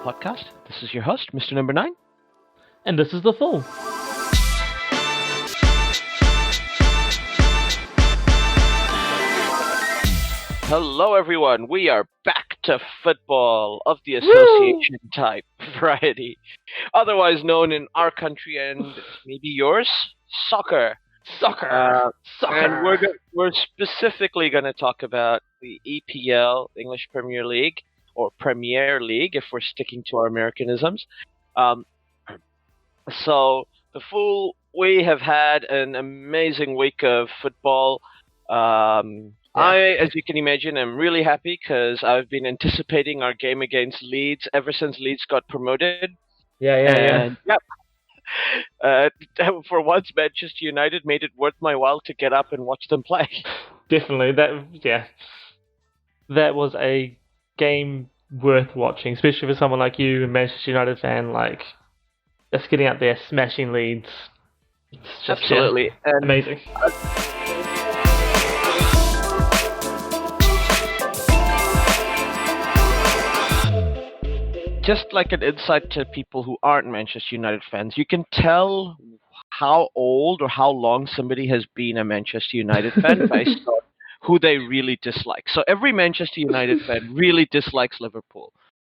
podcast. This is your host, Mr. Number 9. And this is The Fool. Hello, everyone. We are back to football of the association type variety, otherwise known in our country and maybe yours, soccer. Soccer. And we're specifically going to talk about the EPL, English Premier League, or Premier League, if we're sticking to our Americanisms. So, The Fool, we have had an amazing week of football. I, as you can imagine, am really happy because I've been anticipating our game against Leeds ever since Leeds got promoted. Yeah. For once, Manchester United made it worth my while to get up and watch them play. Definitely. That was a game worth watching, especially for someone like you, a Manchester United fan, like just getting out there, smashing Leeds. It's just, Absolutely. Amazing. Just like an insight to people who aren't Manchester United fans, you can tell how old or how long somebody has been a Manchester United fan based on who they really dislike. So every Manchester United fan really dislikes Liverpool.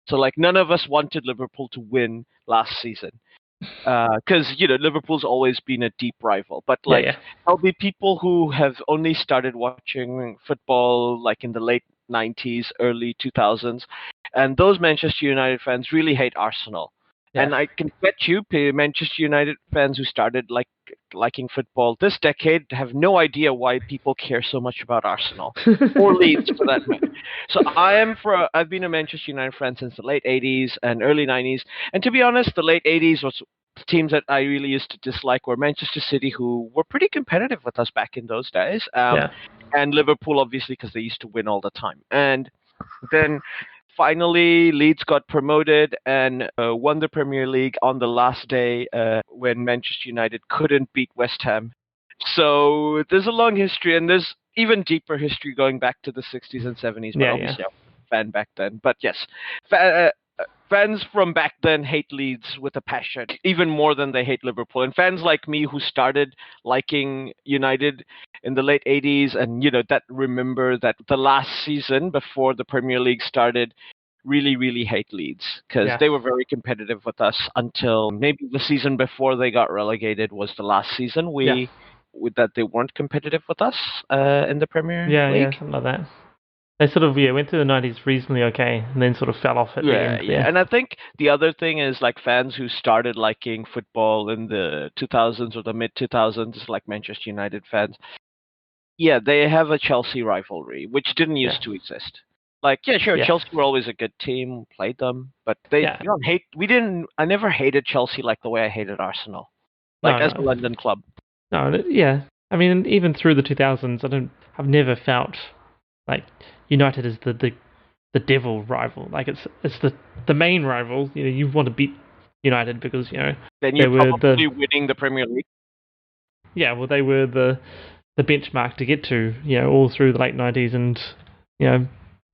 So like none of us wanted Liverpool to win last season. Because, Liverpool's always been a deep rival. But there'll be people who have only started watching football like in the late 90s, early 2000s. And those Manchester United fans really hate Arsenal. Yeah. And I can bet you, Manchester United fans who started liking football this decade have no idea why people care so much about Arsenal or Leeds for that matter. So I've been a Manchester United fan since the late 80s and early 90s. And to be honest, the late 80s was teams that I really used to dislike were Manchester City, who were pretty competitive with us back in those days. And Liverpool, obviously, because they used to win all the time. And then finally, Leeds got promoted and won the Premier League on the last day when Manchester United couldn't beat West Ham. So there's a long history, and there's even deeper history going back to the 60s and 70s. But obviously, I'm a fan back then. But yes, fans from back then hate Leeds with a passion, even more than they hate Liverpool. And fans like me who started liking United in the late 80s and, that remember that the last season before the Premier League started really, really hate Leeds because they were very competitive with us until maybe the season before they got relegated was the last season that they weren't competitive with us in the Premier League. Yeah, something like that. They sort of went through the 90s reasonably okay, and then sort of fell off at the end. Yeah, and I think the other thing is like fans who started liking football in the 2000s or the mid-2000s, like Manchester United fans, they have a Chelsea rivalry, which didn't used to exist. Chelsea were always a good team, played them, but I never hated Chelsea like the way I hated Arsenal, as a London club. No, I mean, even through the 2000s, I've never felt like United is the devil rival. Like it's the main rival. You want to beat United because then you're probably winning the Premier League. Yeah, well, they were the benchmark to get to. All through the late 90s and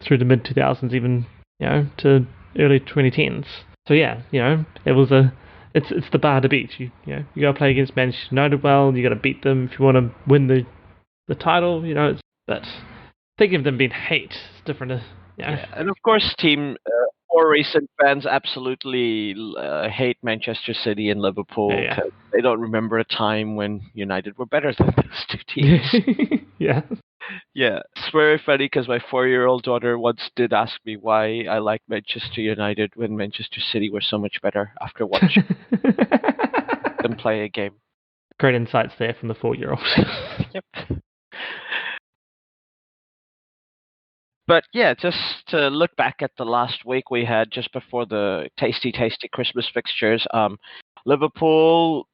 through the mid 2000s, even to early 2010s. So it was it's the bar to beat. You got to play against Manchester United well. You got to beat them if you want to win the title. But thinking of them being hate is different. And of course, more recent fans absolutely hate Manchester City and Liverpool because they don't remember a time when United were better than those two teams. It's very funny because my 4-year-old daughter once did ask me why I like Manchester United when Manchester City were so much better after watching them play a game. Great insights there from the 4-year-old. Yep. But just to look back at the last week we had just before the tasty Christmas fixtures, Liverpool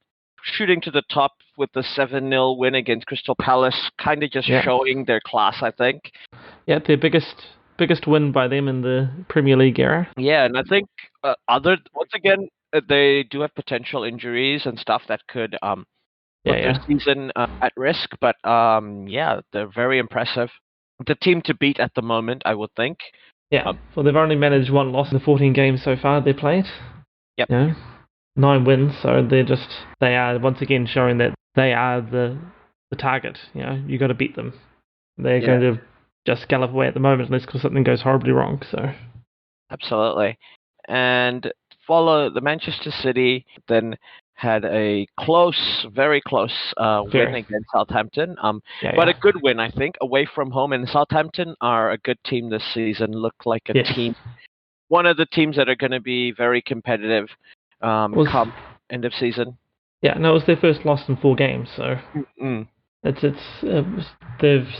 shooting to the top with the 7-0 win against Crystal Palace, kind of just showing their class, I think. Yeah, their biggest win by them in the Premier League era. Yeah, and I think once again, they do have potential injuries and stuff that could put their season at risk, but they're very impressive. The team to beat at the moment, I would think. Yeah. Well, they've only managed one loss in the 14 games so far they played. Yep. 9 wins, so they are once again showing that they are the target. You got to beat them. They're going to just gallop away at the moment unless something goes horribly wrong. So absolutely. And follow the Manchester City then had a very close win against Southampton. But a good win, I think, away from home. And Southampton are a good team this season. Look like a team, one of the teams that are going to be very competitive come end of season. Yeah, no, it was their first loss in 4 games. So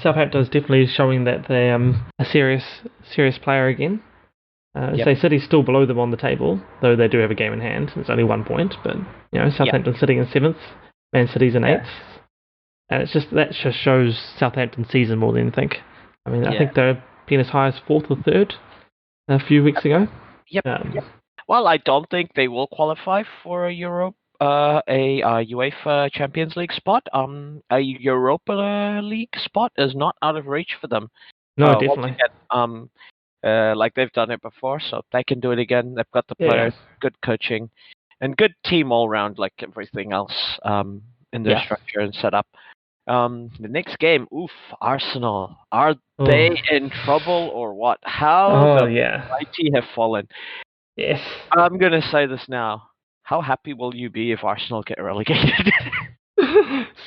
Southampton is definitely showing that they're a serious player again. Say City's still below them on the table, though they do have a game in hand. It's only 1 point, but Southampton's sitting in 7th, Man City's in 8th, and that just shows Southampton's season more than anything. I mean, I think they're been as high as 4th or 3rd a few weeks ago. Well, I don't think they will qualify for a UEFA Champions League spot. A Europa League spot is not out of reach for them. No, definitely. Like they've done it before, so they can do it again. They've got the players, good coaching, and good team all round, like everything else in their structure and setup. The next game, Arsenal. Are they in trouble or what? How the mighty have fallen. Yes. I'm going to say this now. How happy will you be if Arsenal get relegated?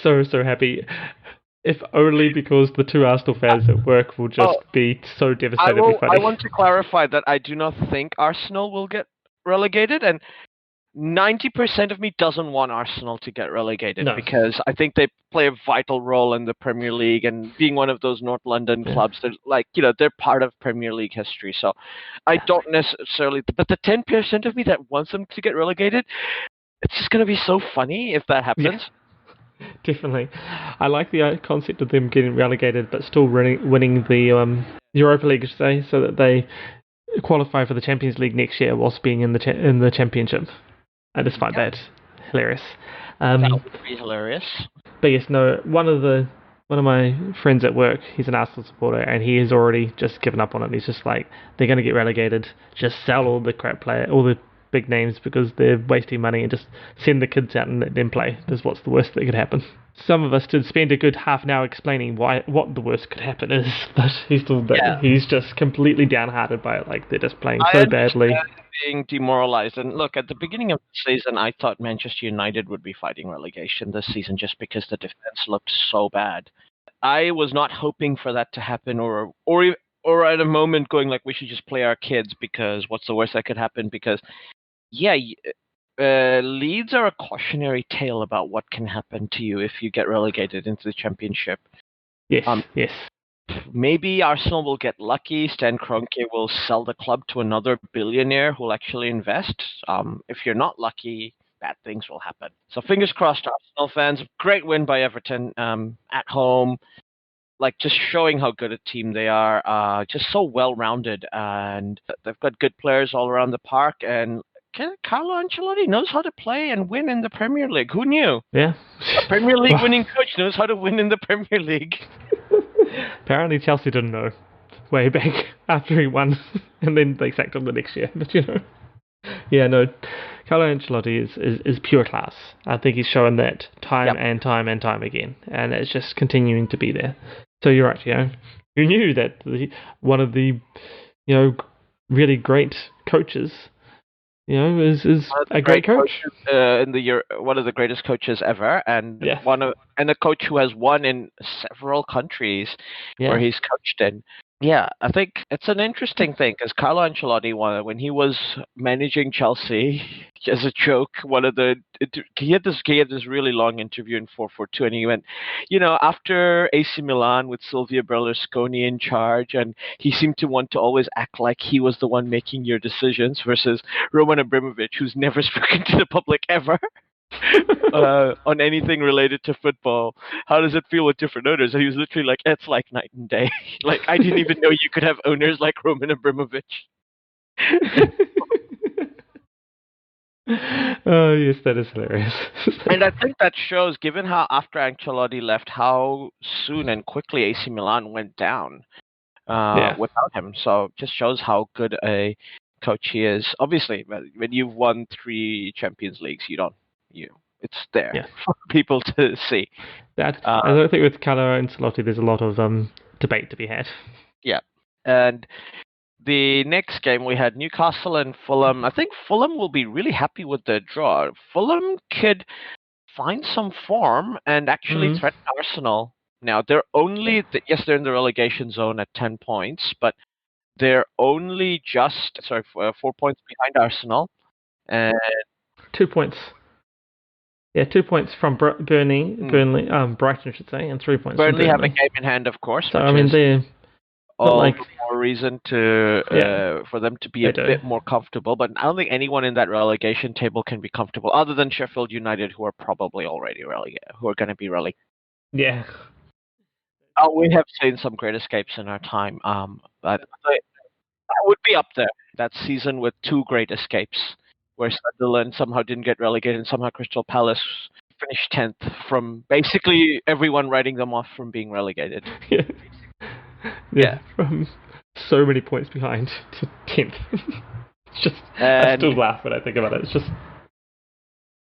So happy. If only because the 2 Arsenal fans at work will just be so devastatingly funny. I want to clarify that I do not think Arsenal will get relegated, and 90% of me doesn't want Arsenal to get relegated because I think they play a vital role in the Premier League, and being one of those North London clubs, they're part of Premier League history. So I don't necessarily, but the 10% of me that wants them to get relegated, it's just going to be so funny if that happens. Definitely. I like the concept of them getting relegated but still winning the Europa League, so that they qualify for the Champions League next year whilst being in the Championship. I just find that hilarious. That would be hilarious. But yes, no, one of my friends at work, he's an Arsenal supporter, and he has already just given up on it. He's just like, they're going to get relegated. Just sell all the crap all the big names because they're wasting money, and just send the kids out and let them play. That's what's the worst that could happen. Some of us did spend a good half an hour explaining what the worst could happen is, but he's just completely downhearted by it. Like, they're just playing so badly. Being demoralized. And look, at the beginning of the season, I thought Manchester United would be fighting relegation this season just because the defense looked so bad. I was not hoping for that to happen, or at a moment going like, we should just play our kids because what's the worst that could happen? Because Leeds are a cautionary tale about what can happen to you if you get relegated into the Championship. Yes. Yes. Maybe Arsenal will get lucky. Stan Kroenke will sell the club to another billionaire who will actually invest. If you're not lucky, bad things will happen. So fingers crossed, Arsenal fans. Great win by Everton at home. Like, just showing how good a team they are. Just so well-rounded. And they've got good players all around the park. And Carlo Ancelotti knows how to play and win in the Premier League. Who knew? Yeah. A Premier League winning coach knows how to win in the Premier League. Apparently Chelsea didn't know way back after he won, and then they sacked him the next year. But Carlo Ancelotti is pure class. I think he's shown that time and time and time again, and it's just continuing to be there. So you're right. You knew that one of the really great coaches is a great coach. One of the greatest coaches ever, and a coach who has won in several countries where he's coached in. Yeah, I think it's an interesting thing because Carlo Ancelotti, when he was managing Chelsea, as a joke, he had this really long interview in 442, and he went, after AC Milan with Silvio Berlusconi in charge, and he seemed to want to always act like he was the one making your decisions versus Roman Abramovich, who's never spoken to the public ever. On anything related to football. How does it feel with different owners? And he was literally like, it's like night and day. Like, I didn't even know you could have owners like Roman Abramovich. Oh, yes, that is hilarious. And I think that shows, given how after Ancelotti left, how soon and quickly AC Milan went down. without him. So just shows how good a coach he is. Obviously, when you've won 3 Champions Leagues, it's there for people to see. I don't think with Carlo Ancelotti, there's a lot of debate to be had. Yeah, and the next game we had Newcastle and Fulham. I think Fulham will be really happy with the draw. Fulham could find some form and actually threaten Arsenal. Now they're only they're in the relegation zone at 10 points, but they're only 4 points behind Arsenal, and 2 points. Yeah, 2 points from Burnley, Brighton, I should say, and 3 points. Burnley from have a game in hand, of course. So I mean, they're all the more reason to for them to be a bit more comfortable. But I don't think anyone in that relegation table can be comfortable, other than Sheffield United, who are probably already relegated, who are going to be relegated. Yeah. Oh, we have seen some great escapes in our time. But I would be up there that season with 2 great escapes, where Sunderland somehow didn't get relegated, and somehow Crystal Palace finished 10th from basically everyone writing them off from being relegated. Yeah, from so many points behind to 10th. It's just, I still laugh when I think about it. It's just,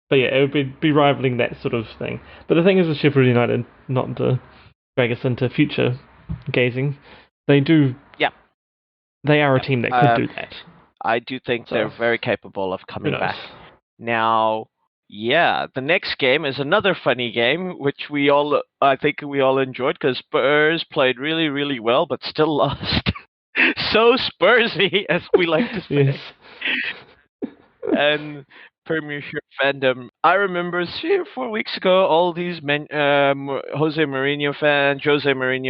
but yeah, it would be rivaling that sort of thing. But the thing is with Sheffield United, not to drag us into future gazing, they do. Yeah. They are a team that could do that. I do think they're very capable of coming back. Now, the next game is another funny game, which I think we all enjoyed, because Spurs played really, really well, but still lost. So Spursy, as we like to say. Yes. And Premiership fandom. I remember 3 or 4 weeks ago, all these Jose Mourinho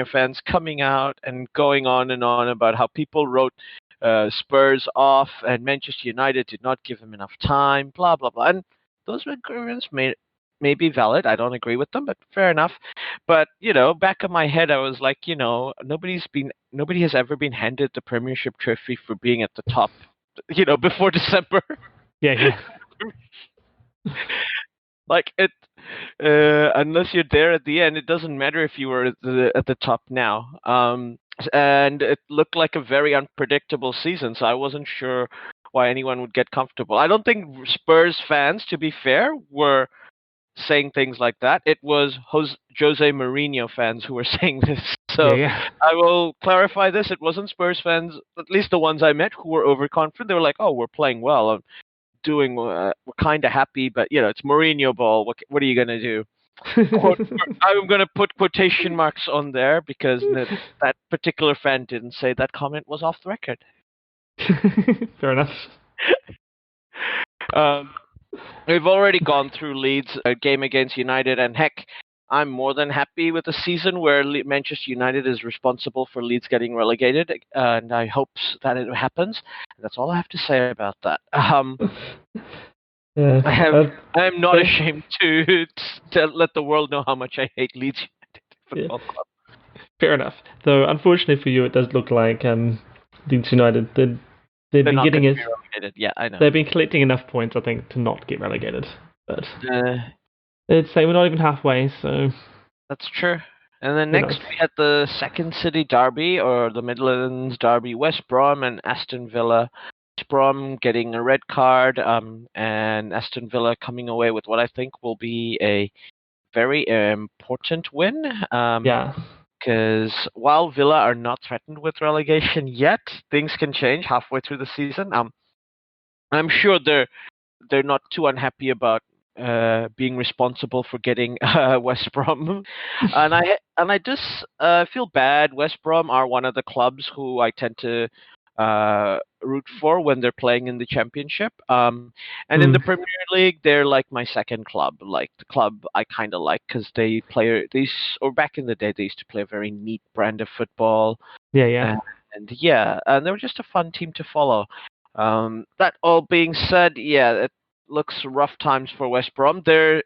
fans coming out and going on and on about how people wrote Spurs off and Manchester United did not give him enough time, blah, blah, blah. And those arguments may be valid. I don't agree with them, but fair enough. But, back of my head, I was like, nobody has ever been handed the Premiership trophy for being at the top, before December. Yeah. Like it, unless you're there at the end, it doesn't matter if you were at the top now. And it looked like a very unpredictable season, so I wasn't sure why anyone would get comfortable. I don't think Spurs fans, to be fair, were saying things like that. It was Jose Mourinho fans who were saying this. So I will clarify this. It wasn't Spurs fans, at least the ones I met, who were overconfident. They were like, "Oh, we're playing well. We're kind of happy, but it's Mourinho ball. What are you gonna do?" I'm gonna put quotation marks on there because that particular fan didn't say that comment was off the record. Fair enough. We've already gone through Leeds, a game against United, and heck, I'm more than happy with a season where Manchester United is responsible for Leeds getting relegated, and I hope that it happens. That's all I have to say about that. I'm not ashamed to let the world know how much I hate Leeds United Football Club. Fair enough. Though, unfortunately for you, it does look like Leeds United, they've been getting it. Yeah, I know. They've been collecting enough points, I think, to not get relegated. But it's say we're not even halfway, so that's true. And then next we had the second city derby, or the Midlands derby, West Brom and Aston Villa. West Brom getting a red card, and Aston Villa coming away with what I think will be a very important win. Because while Villa are not threatened with relegation yet, things can change halfway through the season. I'm sure they're not too unhappy about being responsible for getting West Brom, and I just feel bad. West Brom are one of the clubs who I tend to root for when they're playing in the Championship. And in the Premier League, they're like my second club, like the club I kind of like because they play or back in the day they used to play a very neat brand of football. And they were just a fun team to follow. That all being said, it looks rough times for West Brom. They're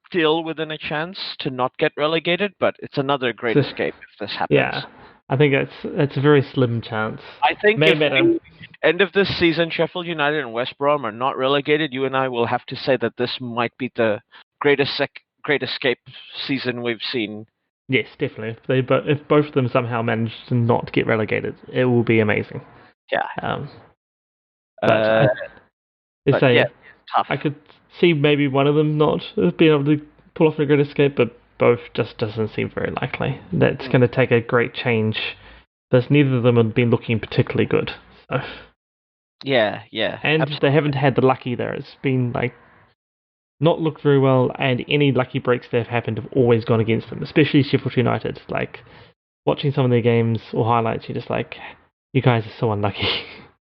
still within a chance to not get relegated, but it's another great escape if this happens. Yeah, I think it's a very slim chance. I think if end of this season, Sheffield United and West Brom are not relegated, you and I will have to say that this might be the great escape season we've seen. Yes, definitely. If both of them somehow manage to not get relegated, it will be amazing. Yeah. Um, but Uh, they but yeah, say tough. I could see maybe one of them not being able to pull off a great escape, but both just doesn't seem very likely. That's Mm. going to take a great change. Because neither of them have been looking particularly good. So, Yeah, and they haven't absolutely. had the luck either. It's been like not looked very well, and any lucky breaks that have happened have always gone against them, especially Sheffield United. Like, watching some of their games or highlights, you're just like, you guys are so unlucky.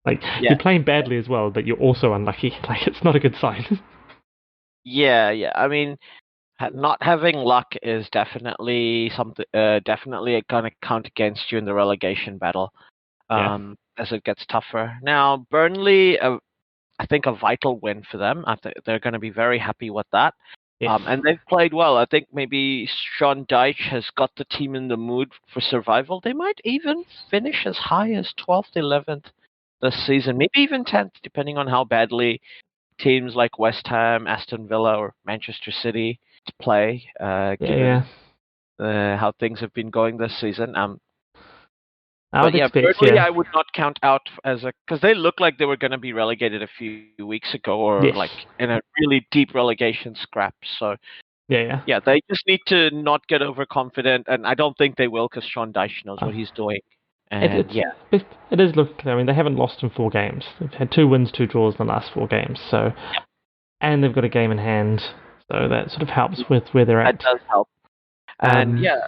Like, Yeah, you're playing badly as well, but you're also unlucky. Like, it's not a good sign. yeah. I mean, not having luck is definitely something. Definitely going to count against you in the relegation battle. Yeah. As it gets tougher. Now, Burnley, I think a vital win for them. I think they're going to be very happy with that. Yes. And they've played well. I think maybe Sean Dyche has got the team in the mood for survival. They might even finish as high as 12th, 11th this season, maybe even 10th, depending on how badly teams like West Ham, Aston Villa, or Manchester City play, Yeah, given yeah. how things have been going this season. I But would yeah, expect, Burnley yeah. I would not count out as a because they look like they were going to be relegated a few weeks ago, or Yes. like in a really deep relegation scrap. So Yeah, yeah. yeah, they just need to not get overconfident, and I don't think they will because Sean Dyche knows Uh, what he's doing. it, And it's, yeah, it is looking, I mean, they haven't lost in 4 games. They've had 2 wins, 2 draws in the last 4 games. So, and they've got a game in hand. So that sort of helps with where they're that at. does help. And Um, yeah,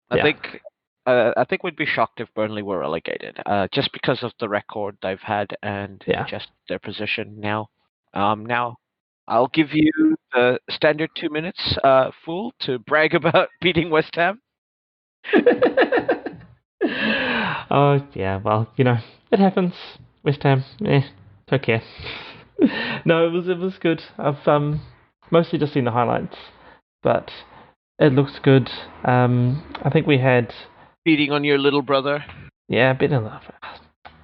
I yeah. think I think we'd be shocked if Burnley were relegated, just because of the record they've had and Yeah. just their position now. Now, I'll give you the standard 2 minutes, fool, to brag about beating West Ham. Oh, yeah, well, it happens. West Ham, don't care. No, it was good. I've mostly just seen the highlights, but it looks good. I think we had, Beating on your little brother. yeah, a bit of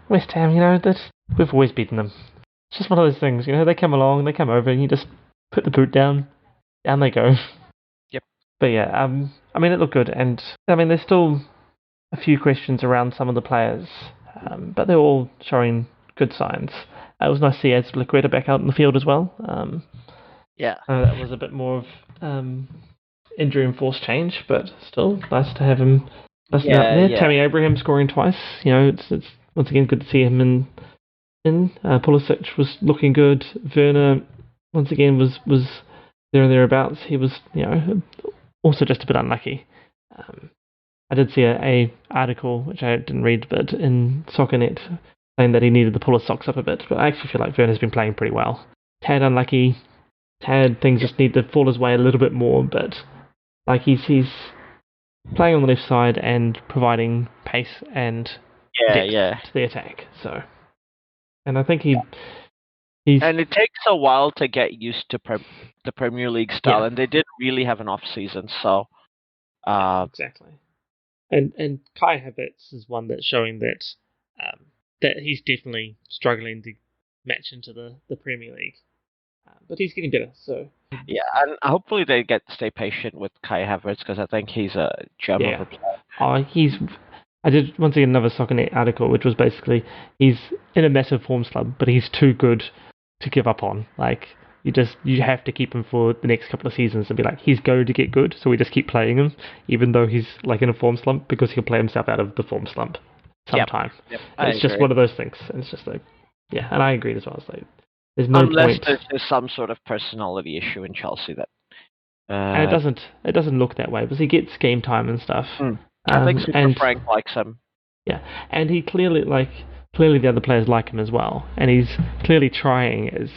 West Ham. That we've always beaten them. It's just one of those things. They come along, they come over, and you just put the boot down they go. Yep. But yeah, I mean, it looked good, and I mean, there's still a few questions around some of the players, but they're all showing good signs. It was nice to see Azpilicueta back out in the field as well. Yeah. That was a bit more of injury enforced change, but still nice to have him busting out there. Yeah. Tammy Abraham scoring twice. It's once again good to see him in. Pulisic was looking good. Werner once again was there and thereabouts. He was also just a bit unlucky. Um, I did see a article, which I didn't read, but in SoccerNet, saying that he needed to pull his socks up a bit. But I actually feel like Werner's been playing pretty well. Tad unlucky. Tad things Yep. just need to fall his way a little bit more, but like he's playing on the left side and providing pace and depth Yeah. to the attack. So, and I think he's And it takes a while to get used to the Premier League style, yeah, and they did really have an off season. So, uh, exactly. And Kai Havertz is one that's showing that he's definitely struggling to match into the Premier League, but he's getting better. So yeah, and hopefully they stay patient with Kai Havertz because I think he's a gem of yeah, a player. he's. I did once again another SoccerNet article, which was basically he's in a massive form slump, but he's too good to give up on. Like you have to keep him for the next couple of seasons and be like he's going to get good, so we just keep playing him, even though he's like in a form slump because he'll play himself out of the form slump Yep, sometime. I It's just agree. one of those things, and it's just like yeah, and I agreed as well. It's like there's no Unless point, there's just some sort of personality issue in Chelsea that. and it Uh, doesn't look that way because he gets game time and stuff, hmm. I think Super and Frank likes him. yeah, and he clearly the other players like him as well, and he's clearly trying.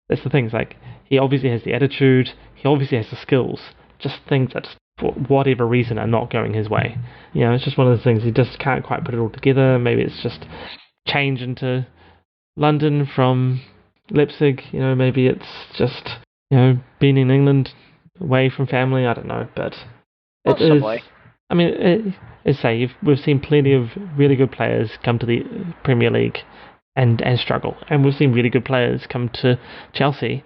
That's the things like he obviously has the attitude, he obviously has the skills, just things that for whatever reason are not going his way. It's just one of those things he just can't quite put it all together. Maybe it's just change into London from Leipzig. Maybe it's just being in England away from family. I don't know, but it is. Possibly. I mean, we've seen plenty of really good players come to the Premier League and struggle, and we've seen really good players come to Chelsea,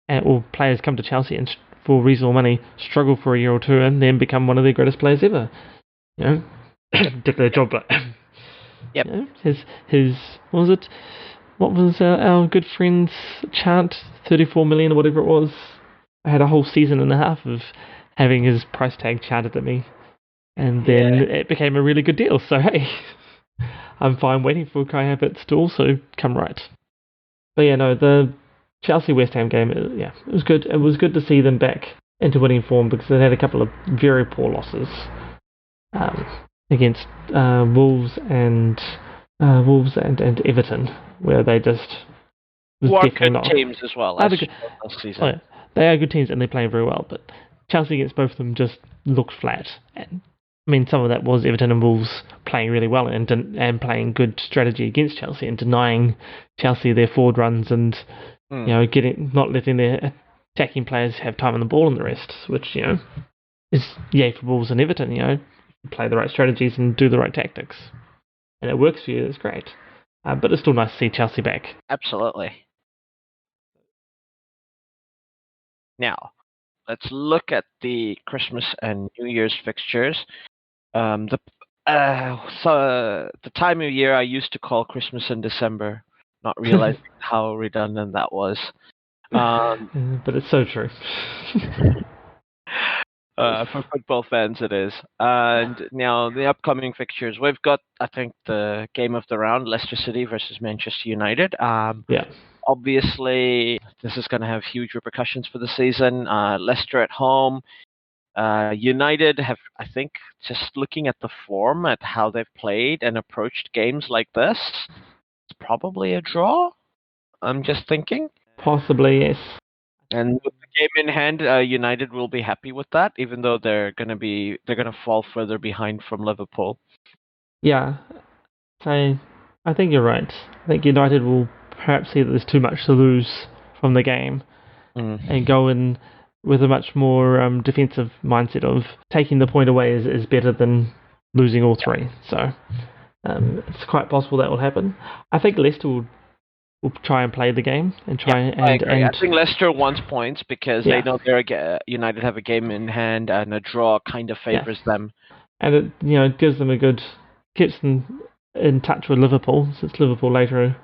or players come to Chelsea and for reasonable money, struggle for a year or two, and then become one of their greatest players ever. You know, did their job, but Yep. you know, his what was it? What was our good friend's chant? 34 million or whatever it was. I had a whole season and a half of having his price tag chanted at me, and then it became a really good deal. So hey, I'm fine waiting for Kai Havertz to also come right. But yeah, no, the Chelsea West Ham game, it was good. It was good to see them back into winning form because they had a couple of very poor losses against Wolves and Everton, where they just was Who are definitely good not teams as well as last season. Oh, yeah. They are good teams and they're playing very well, but Chelsea against both of them just looked flat. And I mean, some of that was Everton and Wolves playing really well and playing good strategy against Chelsea and denying Chelsea their forward runs and not letting their attacking players have time on the ball and the rest, which is yay for Wolves and Everton. Play the right strategies and do the right tactics, and it works for you. It's great, but it's still nice to see Chelsea back. Absolutely. Now, let's look at the Christmas and New Year's fixtures. The time of year I used to call Christmas in December, not realizing how redundant that was. But it's so true. For football fans, it is. And now the upcoming fixtures, we've got, I think, the game of the round: Leicester City versus Manchester United. Yeah. Obviously, this is going to have huge repercussions for the season. Leicester at home. United have, I think, just looking at the form, at how they've played and approached games like this, it's probably a draw. I'm just thinking. Possibly, yes. And with the game in hand, United will be happy with that, even though they're gonna fall further behind from Liverpool. Yeah, I think you're right. I think United will perhaps see that there's too much to lose from the game and go in with a much more defensive mindset of taking the point away is better than losing all three. So it's quite possible that will happen. I think Leicester will try and play the game and try I think Leicester wants points because they know United have a game in hand and a draw kind of favors them. And it gives them keeps them in touch with Liverpool, since Liverpool later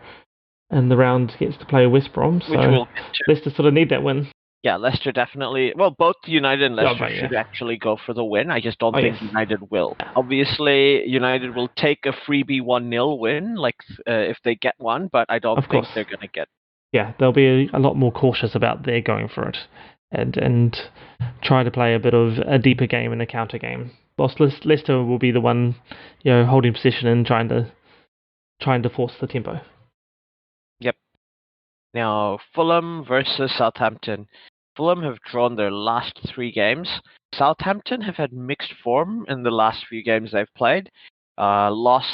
in the round gets to play West Brom. So which we'll get to. Leicester sort of need that win. Yeah, Leicester definitely. Well, both United and Leicester should actually go for the win. I just don't think United will. Obviously, United will take a freebie 1-0 win, if they get one, but I don't think they're going to get. Yeah, they'll be a lot more cautious about their going for it, and try to play a bit of a deeper game and a counter game. Whilst Leicester will be the one, holding position and trying to force the tempo. Yep. Now, Fulham versus Southampton. Fulham have drawn their last 3 games. Southampton have had mixed form in the last few games they've played. Lost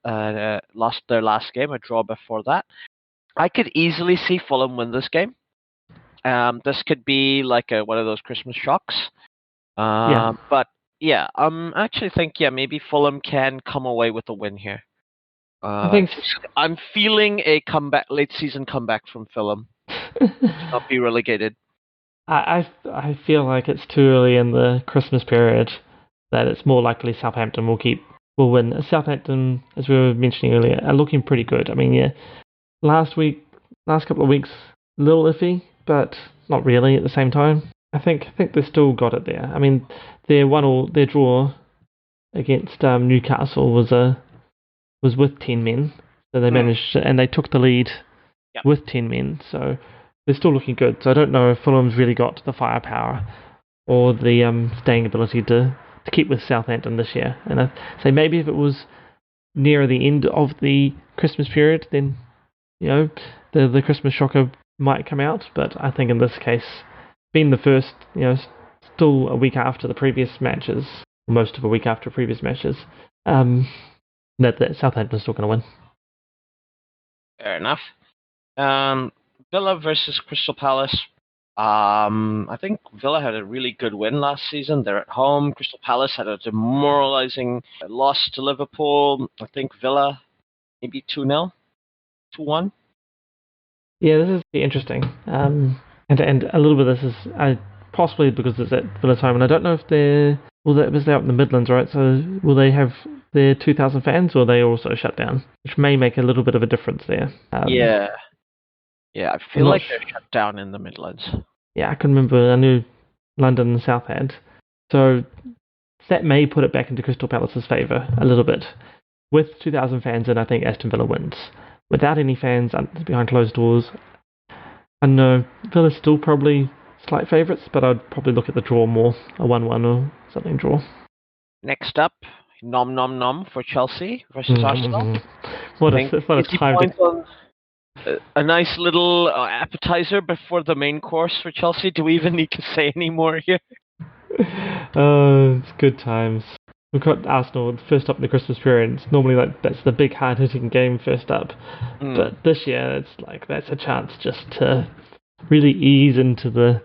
their last game, a draw before that. I could easily see Fulham win this game. This could be like one of those Christmas shocks. But yeah, I actually think maybe Fulham can come away with a win here. I'm feeling a late season comeback from Fulham. Not be relegated. I feel like it's too early in the Christmas period that it's more likely Southampton will win. Southampton, as we were mentioning earlier, are looking pretty good. I mean, last couple of weeks, a little iffy, but not really at the same time. I think they've still got it there. I mean, their draw against Newcastle was with 10 men, so they managed and they took the lead with 10 men. So they're still looking good. So I don't know if Fulham's really got the firepower or the staying ability to keep with Southampton this year. And I say maybe if it was nearer the end of the Christmas period, then the Christmas shocker might come out. But I think in this case, being the first, still a week after the previous matches, most of a week after previous matches, that Southampton's still going to win. Fair enough. Villa versus Crystal Palace. I think Villa had a really good win last season. They're at home. Crystal Palace had a demoralizing loss to Liverpool. I think Villa maybe 2-0, 2-1. Yeah, this is interesting. And a little bit of this is possibly because it's at Villa Time, and I don't know if they're was they out in the Midlands, right? So will they have their 2,000 fans, or are they also shut down? Which may make a little bit of a difference there. Yeah. Yeah, I I'm feel not like they're shut down in the Midlands. Yeah, I can remember. I knew London and South had. So that may put it back into Crystal Palace's favour a little bit. With 2,000 fans in, I think Aston Villa wins. Without any fans behind closed doors, I know Villa's still probably slight favourites, but I'd probably look at the draw more, a 1-1 or something draw. Next up, Nom Nom Nom for Chelsea versus Arsenal. What I think a 50 time points on a nice little appetizer before the main course for Chelsea. Do we even need to say any more here? Oh, it's good times. We've got Arsenal first up in the Christmas period. It's normally like that's the big hard hitting game first up. But this year it's like that's a chance just to really ease into the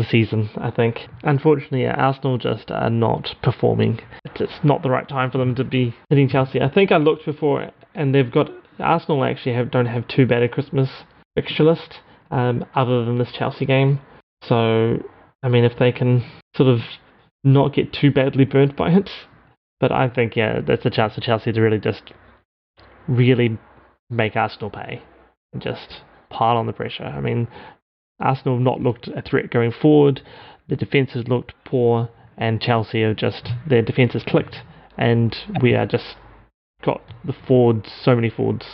season, I think. Unfortunately, Arsenal just are not performing. It's not the right time for them to be hitting Chelsea. I think I looked before and they've got Arsenal actually don't have too bad a Christmas fixture list, other than this Chelsea game. So I mean if they can sort of not get too badly burnt by it. But I think, that's a chance for Chelsea to really make Arsenal pay and just pile on the pressure. I mean, Arsenal have not looked a threat going forward. The defence has looked poor, and Chelsea have their defence has clicked, and we are just got the forwards, so many forwards,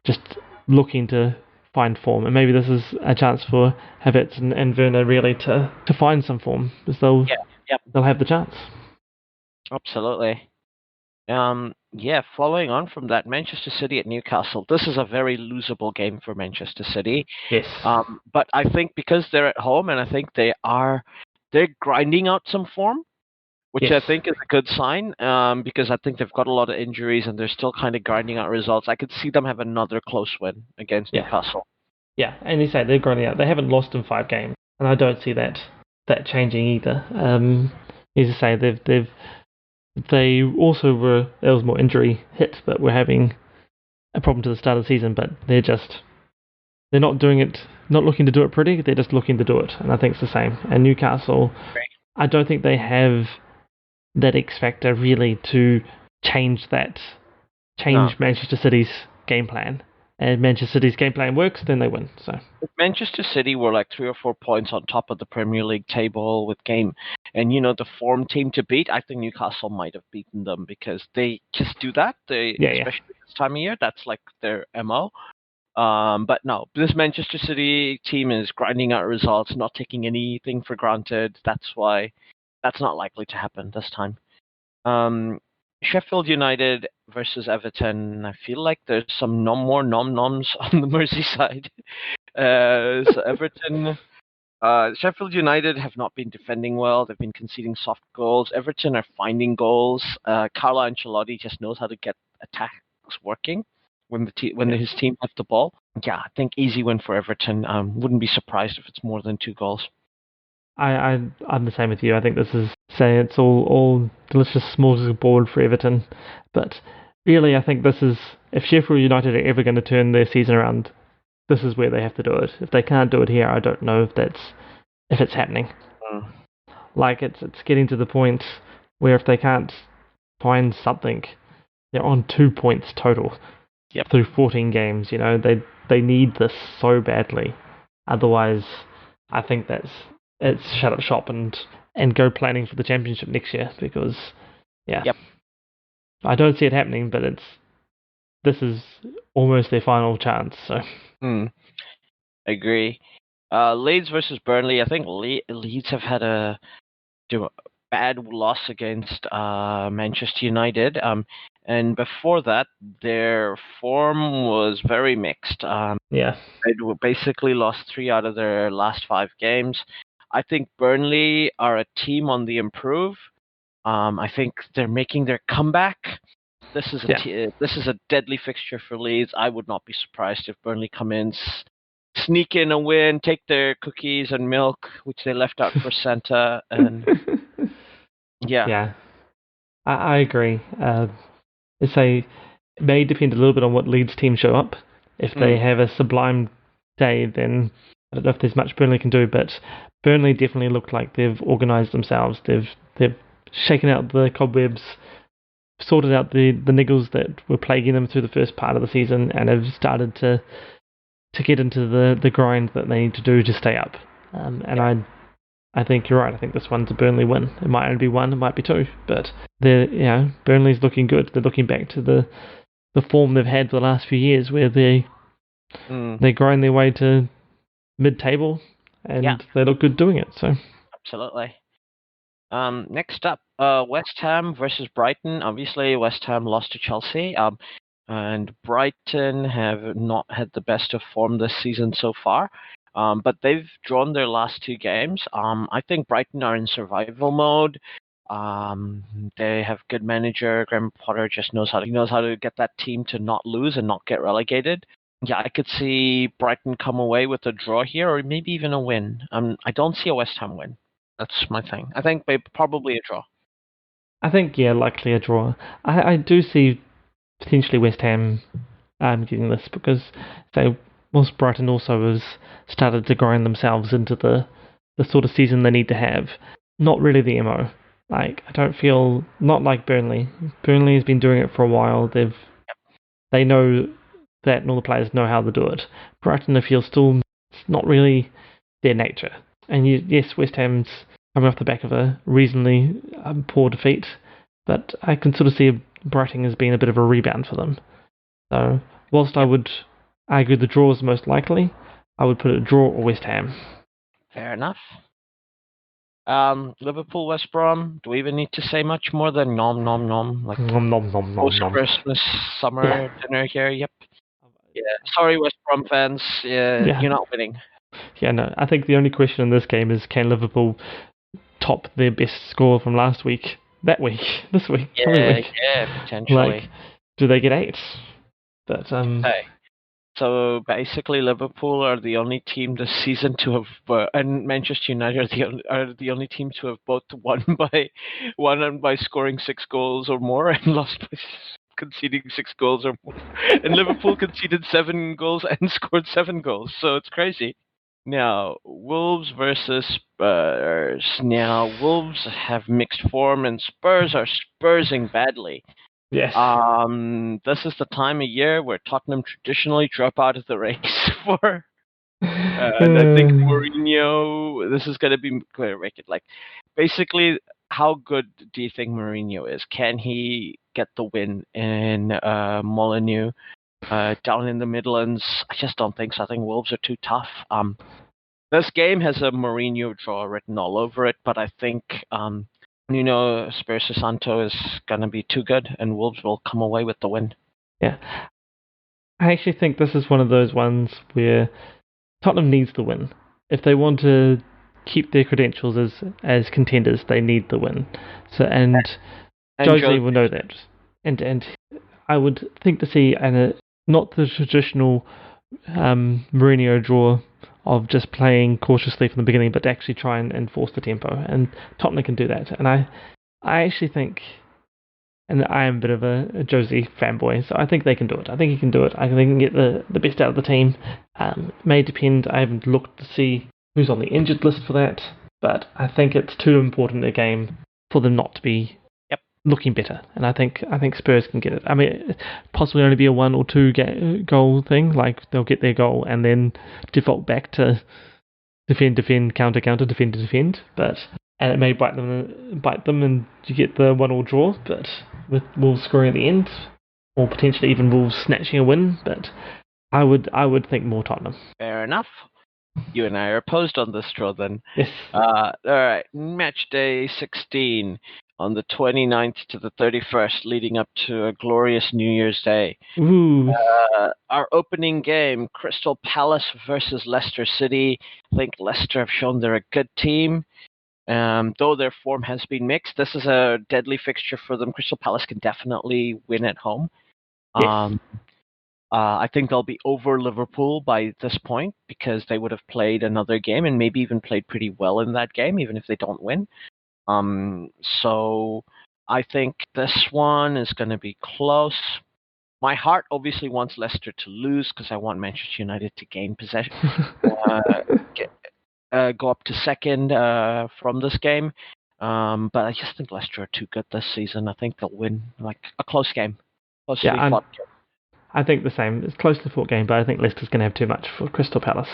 just looking to find form. And maybe this is a chance for Havertz and Werner really to find some form, because they'll have the chance. Absolutely. Following on from that, Manchester City at Newcastle. This is a very losable game for Manchester City. Yes. But I think because they're at home, and I think they're grinding out some form, which I think is a good sign. Because I think they've got a lot of injuries and they're still kind of grinding out results. I could see them have another close win against Newcastle. Yeah, and you say they're grinding out. They haven't lost in 5 games, and I don't see that changing either. As you say, they also there was more injury hit, but we're having a problem to the start of the season. But they're not doing it, not looking to do it pretty. They're just looking to do it, and I think it's the same. And Newcastle, I don't think they have that X factor really to change Manchester City's game plan. And Manchester City's game plan works, then they win. So if Manchester City were like 3 or 4 points on top of the Premier League table with game, and the form team to beat, I think Newcastle might have beaten them because they just do that. Especially this time of year, that's like their MO. But no, this Manchester City team is grinding out results, not taking anything for granted. That's why that's not likely to happen this time. Sheffield United versus Everton. I feel like there's some more nom-noms on the Merseyside. So Everton, Sheffield United have not been defending well. They've been conceding soft goals. Everton are finding goals. Carlo Ancelotti just knows how to get attacks working when his team have the ball. Yeah, I think easy win for Everton. Wouldn't be surprised if it's more than 2 goals. I'm the same with you. I think this is it's all delicious smorgasbord for Everton, but really I think this is if Sheffield United are ever going to turn their season around, this is where they have to do it. If they can't do it here, I don't know if it's happening. Like it's getting to the point where if they can't find something, they're on 2 points total through 14 games. They need this so badly. Otherwise, I think it's shut up shop and go planning for the championship next year because I don't see it happening, but this is almost their final chance. So agree. Leeds versus Burnley. I think Leeds have had a bad loss against Manchester United. And before that, their form was very mixed. They basically lost 3 out of their last 5 games. I think Burnley are a team on the improve. I think they're making their comeback. This is a deadly fixture for Leeds. I would not be surprised if Burnley come in, sneak in a win, take their cookies and milk, which they left out for Santa, and I agree. It may depend a little bit on what Leeds team show up. If they have a sublime day, then I don't know if there's much Burnley can do, but Burnley definitely look like they've organised themselves. They've shaken out the cobwebs, sorted out the niggles that were plaguing them through the first part of the season, and have started to get into the grind that they need to do to stay up. I think you're right. I think this one's a Burnley win. It might only be one, it might be two, but Burnley's looking good. They're looking back to the form they've had for the last few years, where they grind their way to mid-table, and they look good doing it. So absolutely. Next up, West Ham versus Brighton. Obviously, West Ham lost to Chelsea. And Brighton have not had the best of form this season so far. But they've drawn their last two games. I think Brighton are in survival mode. They have good manager. Graham Potter just knows how to get that team to not lose and not get relegated. Yeah, I could see Brighton come away with a draw here, or maybe even a win. I don't see a West Ham win. That's my thing. I think probably a draw. I think, likely a draw. I do see potentially West Ham getting this because whilst Brighton also has started to grind themselves into the sort of season they need to have, not really the MO. Like, I don't feel, not like Burnley. Burnley has been doing it for a while. They know that, and all the players know how to do it. Brighton, I feel, still not really their nature. And yes, West Ham's coming off the back of a reasonably poor defeat, but I can sort of see Brighton as being a bit of a rebound for them. So, whilst I would argue the draw is most likely, I would put it draw or West Ham. Fair enough. Liverpool, West Brom. Do we even need to say much more than nom nom nom? Like nom nom nom nom post nom. Christmas summer dinner here. Yep. Yeah. Sorry, West Brom fans. You're not winning. Yeah, no. I think the only question in this game is, can Liverpool top their best score from last week? This week. Yeah, potentially. Like, do they get 8? But Hey. So basically, Liverpool are the only team this season to have, and Manchester United are the only team to have both won by scoring 6 goals or more and lost by conceding 6 goals or more. And Liverpool conceded 7 goals and scored 7 goals. So it's crazy. Now, Wolves versus Spurs. Now, Wolves have mixed form, and Spurs are Spursing badly. yes. This is the time of year where Tottenham traditionally drop out of the race for. And I think Mourinho. This is going to be wicked. Like, basically, how good do you think Mourinho is? Can he get the win in Molineux? Down in the Midlands, I just don't think so. I think Wolves are too tough. This game has a Mourinho draw written all over it, but I think Espirito Santo is going to be too good, and Wolves will come away with the win. Yeah. I actually think this is one of those ones where Tottenham needs the win. If they want to keep their credentials as contenders, they need the win. So and Jose will know that. And I would think to see not the traditional Mourinho draw of just playing cautiously from the beginning, but to actually try and enforce the tempo. And Tottenham can do that. And I actually think, and I am a bit of a Jose fanboy, so I think they can do it. I think he can do it. I think they can get the best out of the team. May depend. I haven't looked to see who's on the injured list for that, but I think it's too important a game for them not to be looking better. And I think Spurs can get it. I mean, possibly only be a 1 or 2 goal thing. Like, they'll get their goal and then default back to defend, counter, defend. And it may bite them, and you get the 1-1 draw. But with Wolves scoring at the end, or potentially even Wolves snatching a win. But I would think more Tottenham. Fair enough. You and I are opposed on this draw then. Yes. All right. Match day 16 on the 29th to the 31st, leading up to a glorious New Year's Day. Ooh. Our opening game, Crystal Palace versus Leicester City. I think Leicester have shown they're a good team. Though their form has been mixed, this is a deadly fixture for them. Crystal Palace can definitely win at home. Yes. I think they'll be over Liverpool by this point because they would have played another game and maybe even played pretty well in that game, even if they don't win. So I think this one is going to be close. My heart obviously wants Leicester to lose because I want Manchester United to gain possession, get, go up to second from this game. But I just think Leicester are too good this season. I think they'll win like a close game, closely fought game. I think the same. It's a closely fought game, but I think Leicester's going to have too much for Crystal Palace.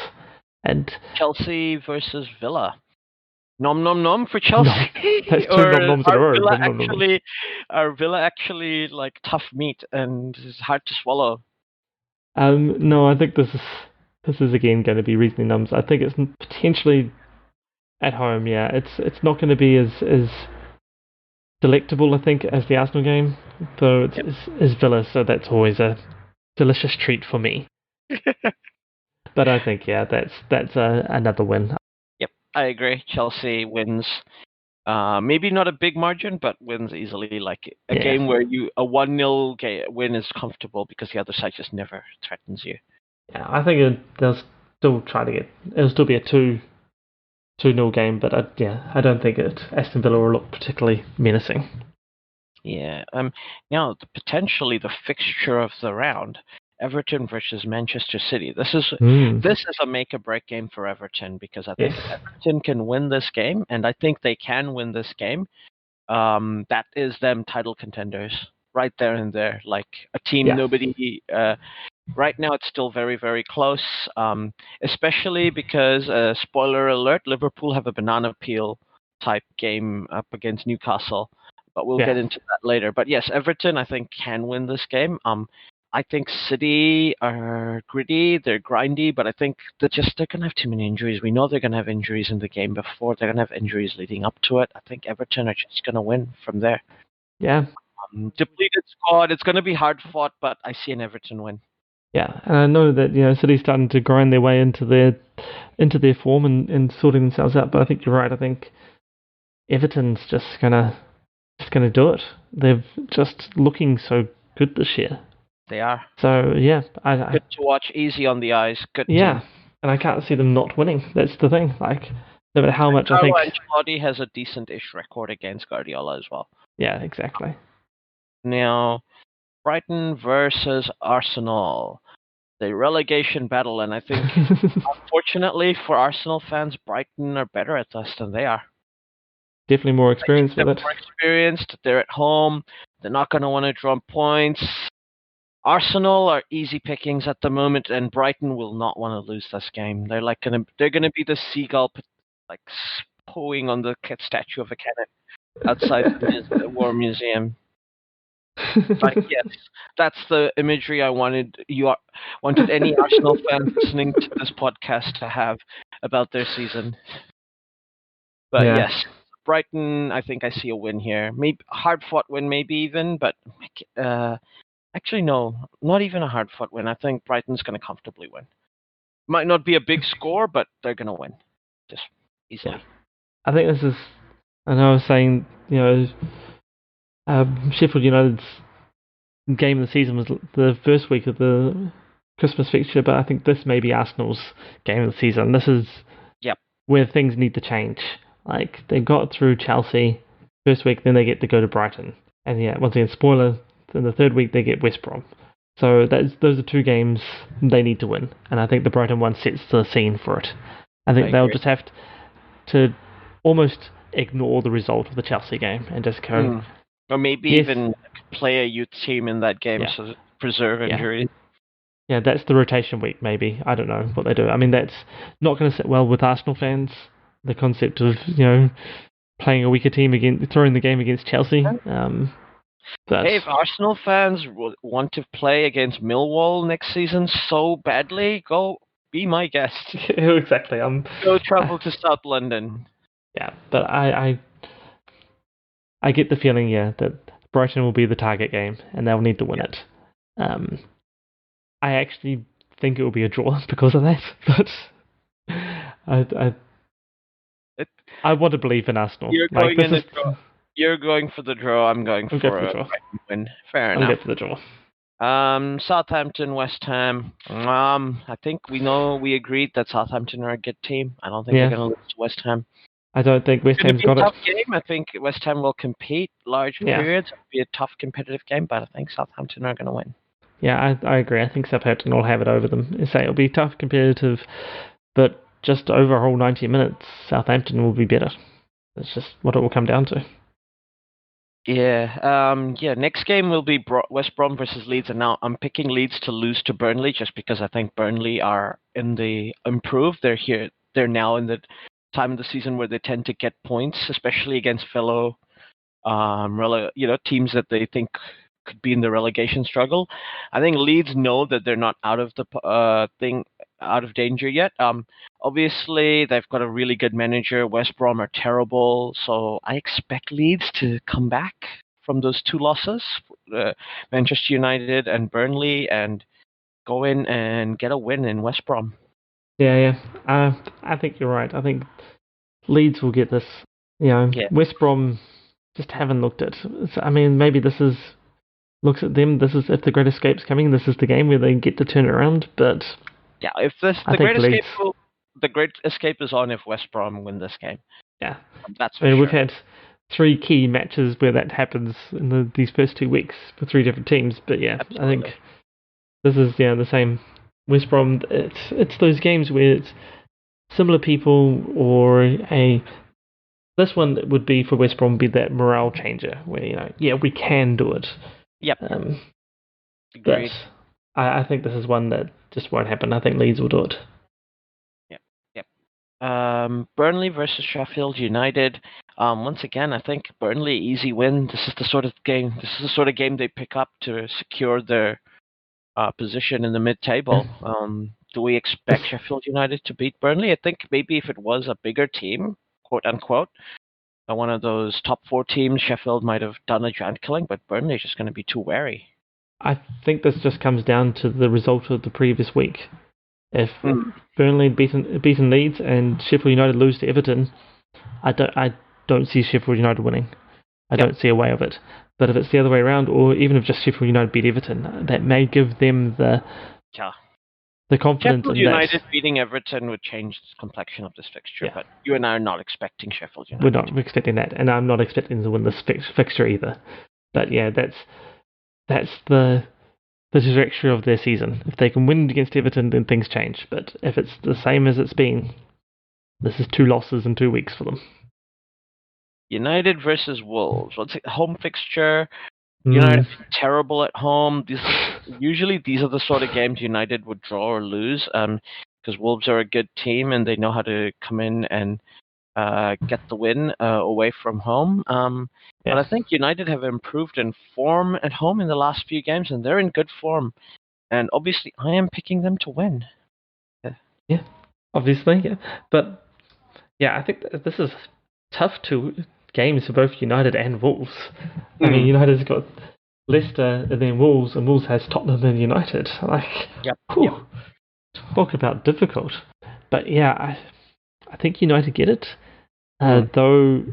And Chelsea versus Villa. Nom nom nom for Chelsea. No, that's two nom noms in a row. Are Villa actually like tough meat and is hard to swallow? No, I think this is again going to be reasonably nums. I think it's potentially at home. Yeah, it's not going to be as delectable, I think, as the Arsenal game, though it's Villa, so that's always a delicious treat for me. But I think that's another win. Yep, I agree. Chelsea wins. Maybe not a big margin, but wins easily. Like a game where a 1-0 win is comfortable because the other side just never threatens you. Yeah, I think they'll still it'll still be a 2-0 game, but I don't think Aston Villa will look particularly menacing. Yeah. Now potentially the fixture of the round. Everton versus Manchester City. This is a make or break game for Everton because I think Everton can win this game, and I think they can win this game. That is them title contenders right there and there. Like a team nobody. Right now it's still very very close. Especially because spoiler alert: Liverpool have a banana peel type game up against Newcastle, but we'll get into that later. But yes, Everton I think can win this game. I think City are gritty, they're grindy, but I think they're going to have too many injuries. We know they're going to have injuries in the game before. They're going to have injuries leading up to it. I think Everton are just going to win from there. Yeah. Depleted squad. It's going to be hard fought, but I see an Everton win. Yeah, and I know that City's starting to grind their way into their form and sorting themselves out. But I think you're right. I think Everton's just gonna do it. They're just looking so good this year. They are. So, yeah. Good to watch, easy on the eyes. Good team. And I can't see them not winning. That's the thing. Like, no matter how much I think... Ancelotti has a decent-ish record against Guardiola as well. Yeah, exactly. Now, Brighton versus Arsenal. The relegation battle, and I think, unfortunately for Arsenal fans, Brighton are better at this than they are. Definitely more experienced with it. More experienced. They're at home. They're not going to want to drop points. Arsenal are easy pickings at the moment, and Brighton will not want to lose this game. They're gonna be the seagull, like pooing on the statue of a cannon outside the War Museum. But yes, that's the imagery I wanted. Wanted any Arsenal fans listening to this podcast to have about their season. But yes, Brighton. I think I see a win here. Maybe a hard-fought win, maybe even, but. Actually, no, not even a hard-fought win. I think Brighton's going to comfortably win. Might not be a big score, but they're going to win. Just easily. Yeah. I think this is... I know I was saying, Sheffield United's game of the season was the first week of the Christmas fixture, but I think this may be Arsenal's game of the season. This is where things need to change. Like, they got through Chelsea first week, then they get to go to Brighton. And once again, spoiler... In the third week, they get West Brom. So those are two games they need to win. And I think the Brighton one sets the scene for it. I think they'll just have to almost ignore the result of the Chelsea game and just go... Or maybe even play a youth team in that game to preserve injuries. Yeah, that's the rotation week, maybe. I don't know what they do. I mean, that's not going to sit well with Arsenal fans. The concept of, playing a weaker team throwing the game against Chelsea. Hey, if Arsenal fans want to play against Millwall next season so badly, go be my guest. Exactly. Go travel to South London. Yeah, but I get the feeling, that Brighton will be the target game, and they'll need to win it. I actually think it will be a draw because of that, but I want to believe in Arsenal. You're going for the draw. I'm going for a win. Fair enough. I'll go for the draw. Southampton, West Ham. I think we agreed that Southampton are a good team. I don't think they're going to lose to West Ham. I don't think West Ham's got it. It's going to be a tough game. I think West Ham will compete large periods. It'll be a tough competitive game, but I think Southampton are going to win. Yeah, I agree. I think Southampton will have it over them. I say it'll be tough, competitive, but just over a whole 90 minutes, Southampton will be better. That's just what it will come down to. Yeah. Next game will be West Brom versus Leeds, and now I'm picking Leeds to lose to Burnley just because I think Burnley are in the improved. They're here. They're now in the time of the season where they tend to get points, especially against fellow teams that they think could be in the relegation struggle. I think Leeds know that they're not out of the out of danger yet. Obviously they've got a really good manager. West Brom are terrible, so I expect Leeds to come back from those two losses, Manchester United and Burnley, and go in and get a win in West Brom. Yeah. I think you're right. I think Leeds will get this. Yeah. West Brom just haven't looked at. I mean, maybe this is looks at them. This is if the Great Escape's coming. This is the game where they get to turn it around. But Yeah, if the Great Escape is on if West Brom win this game. Yeah, that's for I mean, sure. We've had 3 key matches where that happens in these first 2 weeks for 3 different teams. But yeah, Absolutely. I think this is the same. West Brom. It's those games where it's similar people or a. This one would be for West Brom would be that morale changer where we can do it. Yep. But I think this is one that just won't happen. I think Leeds will do it. Yep. Burnley versus Sheffield United. Once again, I think Burnley easy win. This is the sort of game they pick up to secure their position in the mid-table. Do we expect Sheffield United to beat Burnley? I think maybe if it was a bigger team, quote unquote, one of those top 4 teams, Sheffield might have done a giant killing, but Burnley is just going to be too wary. I think this just comes down to the result of the previous week. If Burnley had beaten Leeds and Sheffield United lose to Everton, I don't see Sheffield United winning. I don't see a way of it. But if it's the other way around, or even if just Sheffield United beat Everton, that may give them the confidence. Sheffield United beating Everton would change the complexion of this fixture, but you and I are not expecting Sheffield United. We're not expecting that, and I'm not expecting to win this fixture either. But yeah, that's the trajectory of their season. If they can win against Everton, then things change. But if it's the same as it's been, this is 2 losses in 2 weeks for them. United versus Wolves. What's it? Home fixture. United terrible at home. Usually these are the sort of games United would draw or lose, because Wolves are a good team and they know how to come in and get the win away from home. But I think United have improved in form at home in the last few games, and they're in good form. And obviously, I am picking them to win. Yeah, obviously, yeah. But yeah, I think this is tough 2 games for both United and Wolves. I mean, United's got Leicester and then Wolves, and Wolves has Tottenham and United. Talk about difficult. But yeah, I think United get it. Though,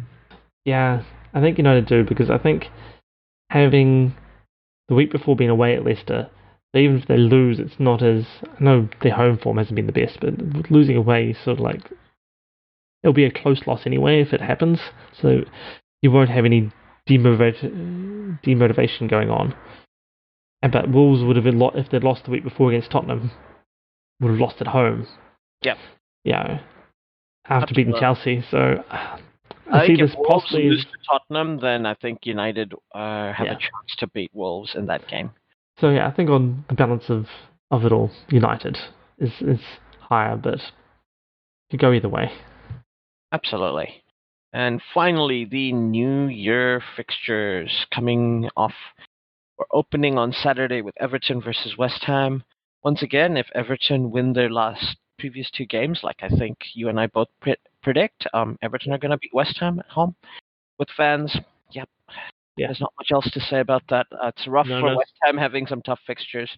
yeah, I think United do, because I think having the week before being away at Leicester, even if they lose, it's not as... I know their home form hasn't been the best, but losing away sort of like... It'll be a close loss anyway if it happens, so you won't have any demotivation going on. But Wolves would have been if they'd lost the week before against Tottenham, would have lost at home. Yep. Yeah. After beating Chelsea, so I think if Wolves lose to Tottenham, then I think United have a chance to beat Wolves in that game. So yeah, I think on the balance of it all, United is higher, but you go either way. Absolutely. And finally, the New Year fixtures coming off. We're opening on Saturday with Everton versus West Ham. Once again, if Everton win their previous 2 games, like I think you and I both predict, Everton are going to beat West Ham at home with fans. Yep. Yeah. There's not much else to say about that. It's rough for West Ham having some tough fixtures.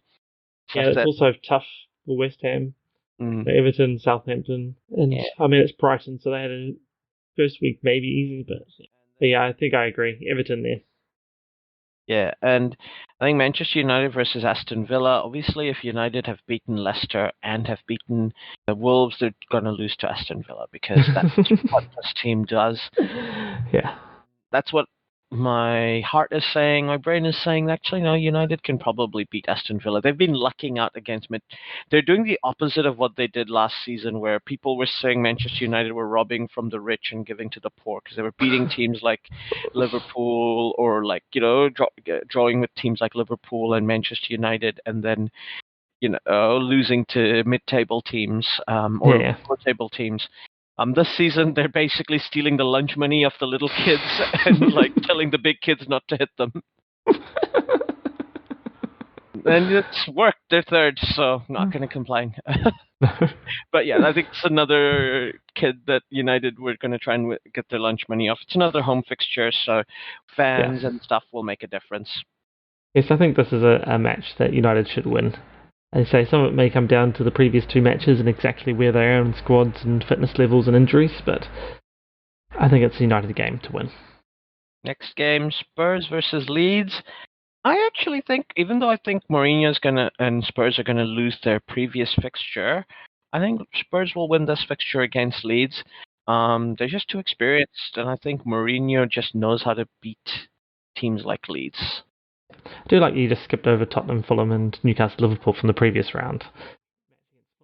Yeah, it's also tough for West Ham. Everton, Southampton, and I mean it's Brighton, so they had a first week maybe easy, but yeah, I think I agree. Everton there. Yeah, and I think Manchester United versus Aston Villa. Obviously, if United have beaten Leicester and have beaten the Wolves, they're going to lose to Aston Villa because that's what this team does. Yeah, that's what my heart is saying, my brain is saying, actually, no, United can probably beat Aston Villa. They've been lucking out against mid. They're doing the opposite of what they did last season, where people were saying Manchester United were robbing from the rich and giving to the poor because they were beating teams like Liverpool or like, drawing with teams like Liverpool and Manchester United, and then losing to mid-table teams or lower-table teams. This season, they're basically stealing the lunch money of the little kids and like telling the big kids not to hit them. And it's worked. They're third, so not going to complain. But yeah, I think it's another kid that United were going to try and get their lunch money off. It's another home fixture, so fans and stuff will make a difference. Yes, I think this is a match that United should win. As I say, some of it may come down to the previous two matches and exactly where they are in squads and fitness levels and injuries, but I think it's a United game to win. Next game, Spurs versus Leeds. I actually think, even though I think Mourinho's and Spurs are gonna lose their previous fixture, I think Spurs will win this fixture against Leeds. They're just too experienced, and I think Mourinho just knows how to beat teams like Leeds. I do like you just skipped over Tottenham, Fulham, and Newcastle, Liverpool from the previous round.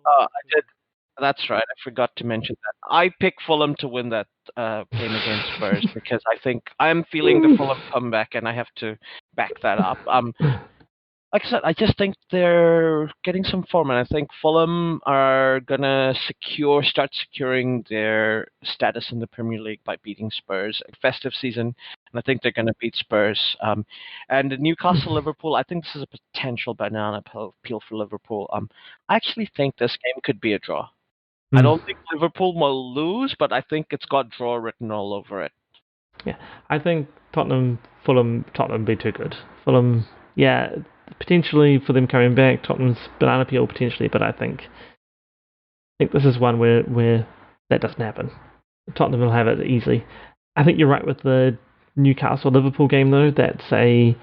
Oh, I did. That's right. I forgot to mention that. I picked Fulham to win that game against Spurs because I think I'm feeling the Fulham comeback, and I have to back that up. Like I said, I just think they're getting some form, and I think Fulham are gonna start securing their status in the Premier League by beating Spurs. Festive season, and I think they're gonna beat Spurs. And Newcastle, Liverpool, I think this is a potential banana peel for Liverpool. I actually think this game could be a draw. I don't think Liverpool will lose, but I think it's got draw written all over it. Yeah, I think Tottenham be too good. Fulham, yeah, potentially for them coming back. Tottenham's banana peel potentially, but I think this is one where that doesn't happen. Tottenham will have it easily. I think you're right with the Newcastle Liverpool game though. That's a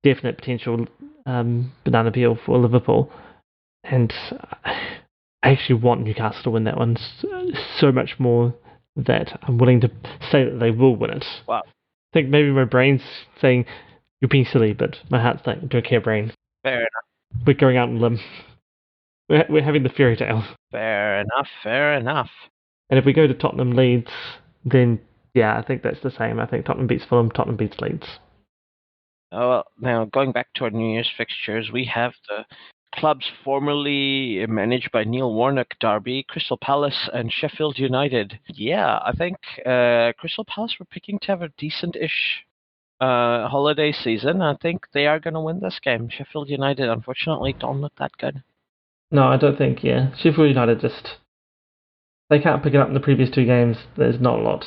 definite potential banana peel for Liverpool, and I actually want Newcastle to win that one so much more that I'm willing to say that they will win it. Wow. I think maybe my brain's saying you're being silly, but my heart's like, don't care, brain. Fair enough. We're going out on a limb. We're having the fairy tale. Fair enough. And if we go to Tottenham Leeds, then yeah, I think that's the same. I think Tottenham beats Fulham, Tottenham beats Leeds. Oh, well, now going back to our New Year's fixtures, we have the clubs formerly managed by Neil Warnock, Derby, Crystal Palace, and Sheffield United. Yeah, I think Crystal Palace were picking to have a decent-ish holiday season. I think they are going to win this game. Sheffield United, unfortunately, don't look that good. No, I don't think, yeah. Sheffield United they can't pick it up in the previous two games. There's not a lot